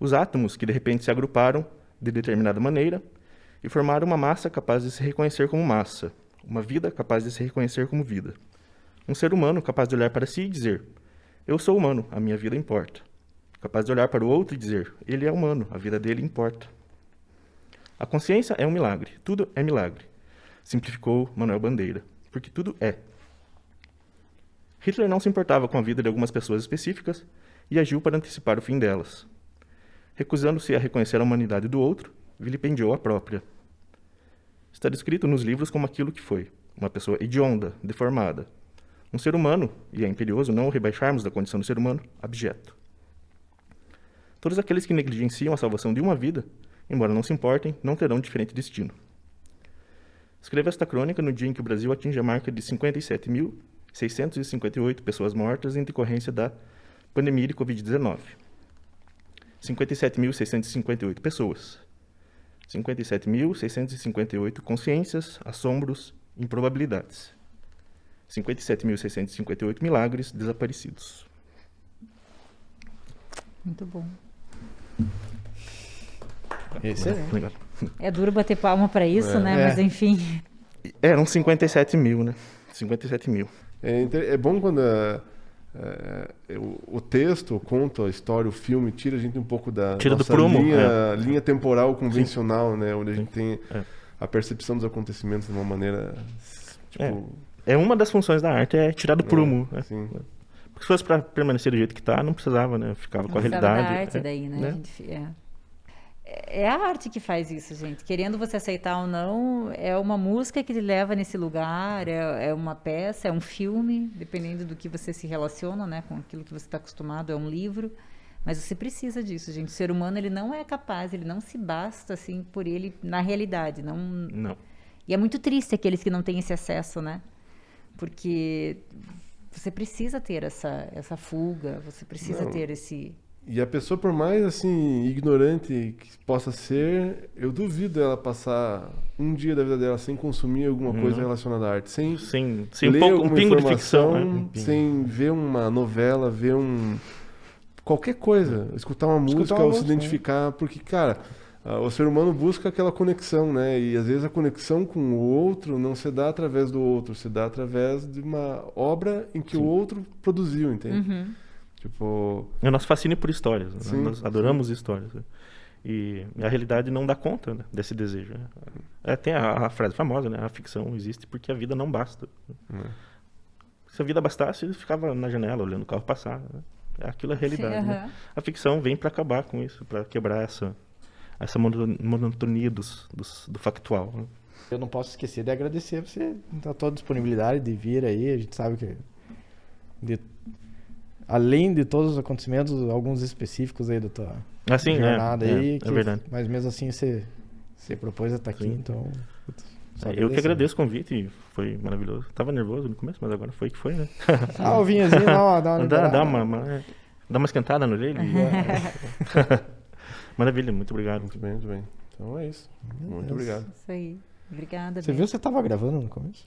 Os átomos que de repente se agruparam de determinada maneira e formaram uma massa capaz de se reconhecer como massa, uma vida capaz de se reconhecer como vida. Um ser humano capaz de olhar para si e dizer: eu sou humano, a minha vida importa. Capaz de olhar para o outro e dizer: ele é humano, a vida dele importa. A consciência é um milagre, tudo é milagre, simplificou Manuel Bandeira, porque tudo é. Hitler não se importava com a vida de algumas pessoas específicas e agiu para antecipar o fim delas. Recusando-se a reconhecer a humanidade do outro, vilipendiou a própria. Está descrito nos livros como aquilo que foi: uma pessoa hedionda, deformada. Um ser humano, e é imperioso não o rebaixarmos da condição do ser humano, abjeto. Todos aqueles que negligenciam a salvação de uma vida, embora não se importem, não terão diferente destino. Escreva esta crônica no dia em que o Brasil atinge a marca de 57.658 pessoas mortas em decorrência da pandemia de Covid-19. 57.658 pessoas. 57.658 consciências, assombros, improbabilidades. 57.658 milagres desaparecidos. Muito bom. Excelente. Legal. É duro bater palma para isso, né? Mas enfim. Eram 57 mil, né? 57 mil. É bom quando o texto, o conto, a história, o filme tira a gente um pouco da Tira do nossa prumo, linha temporal convencional, né? Onde a gente tem É. a percepção dos acontecimentos de uma maneira tipo... É uma das funções da arte, é tirar do prumo. Né? Sim. Porque se fosse para permanecer do jeito que está, não precisava, né? Ficava com a Precisava realidade. da arte daí, né? A gente, é a arte que faz isso, gente. Querendo você aceitar ou não, é uma música que te leva nesse lugar, é uma peça, é um filme, dependendo do que você se relaciona, né? Com aquilo que você está acostumado, é um livro. Mas você precisa disso, gente. O ser humano, ele não é capaz, ele não se basta, assim, por ele na realidade. Não. E é muito triste aqueles que não têm esse acesso, né? Porque você precisa ter essa fuga, você precisa ter esse... E a pessoa, por mais assim ignorante que possa ser, eu duvido ela passar um dia da vida dela sem consumir alguma coisa relacionada à arte, sem ler alguma um pingo de informação, ficção. sem ver uma novela, ver qualquer coisa, escutar uma música ou se identificar, porque, cara, o ser humano busca aquela conexão, né? E às vezes a conexão com o outro não se dá através do outro, se dá através de uma obra em que o outro produziu, entende? Tipo... É o nosso fascínio por histórias. Né? Sim, Nós adoramos histórias. Né? E a realidade não dá conta, né, desse desejo. Né? Tem a frase famosa, né? A ficção existe porque a vida não basta. Se a vida bastasse, ele ficava na janela olhando o carro passar. Né? Aquilo é a realidade. Né? A ficção vem para acabar com isso, para quebrar essa monotonia do factual. Né? Eu não posso esquecer de agradecer você a toda a disponibilidade de vir aí. A gente sabe que além de todos os acontecimentos, alguns específicos aí da tua jornada aí. É verdade. Mas mesmo assim você propôs a estar aqui, então... Eu que agradeço o convite, foi maravilhoso. Tava nervoso no começo, mas agora foi que foi, né? O vinhozinho dá uma esquentada no orelha. Maravilha, muito obrigado. Muito bem, muito bem. Então é isso. Muito obrigado. Isso aí. Obrigada. Você viu que você estava gravando no começo?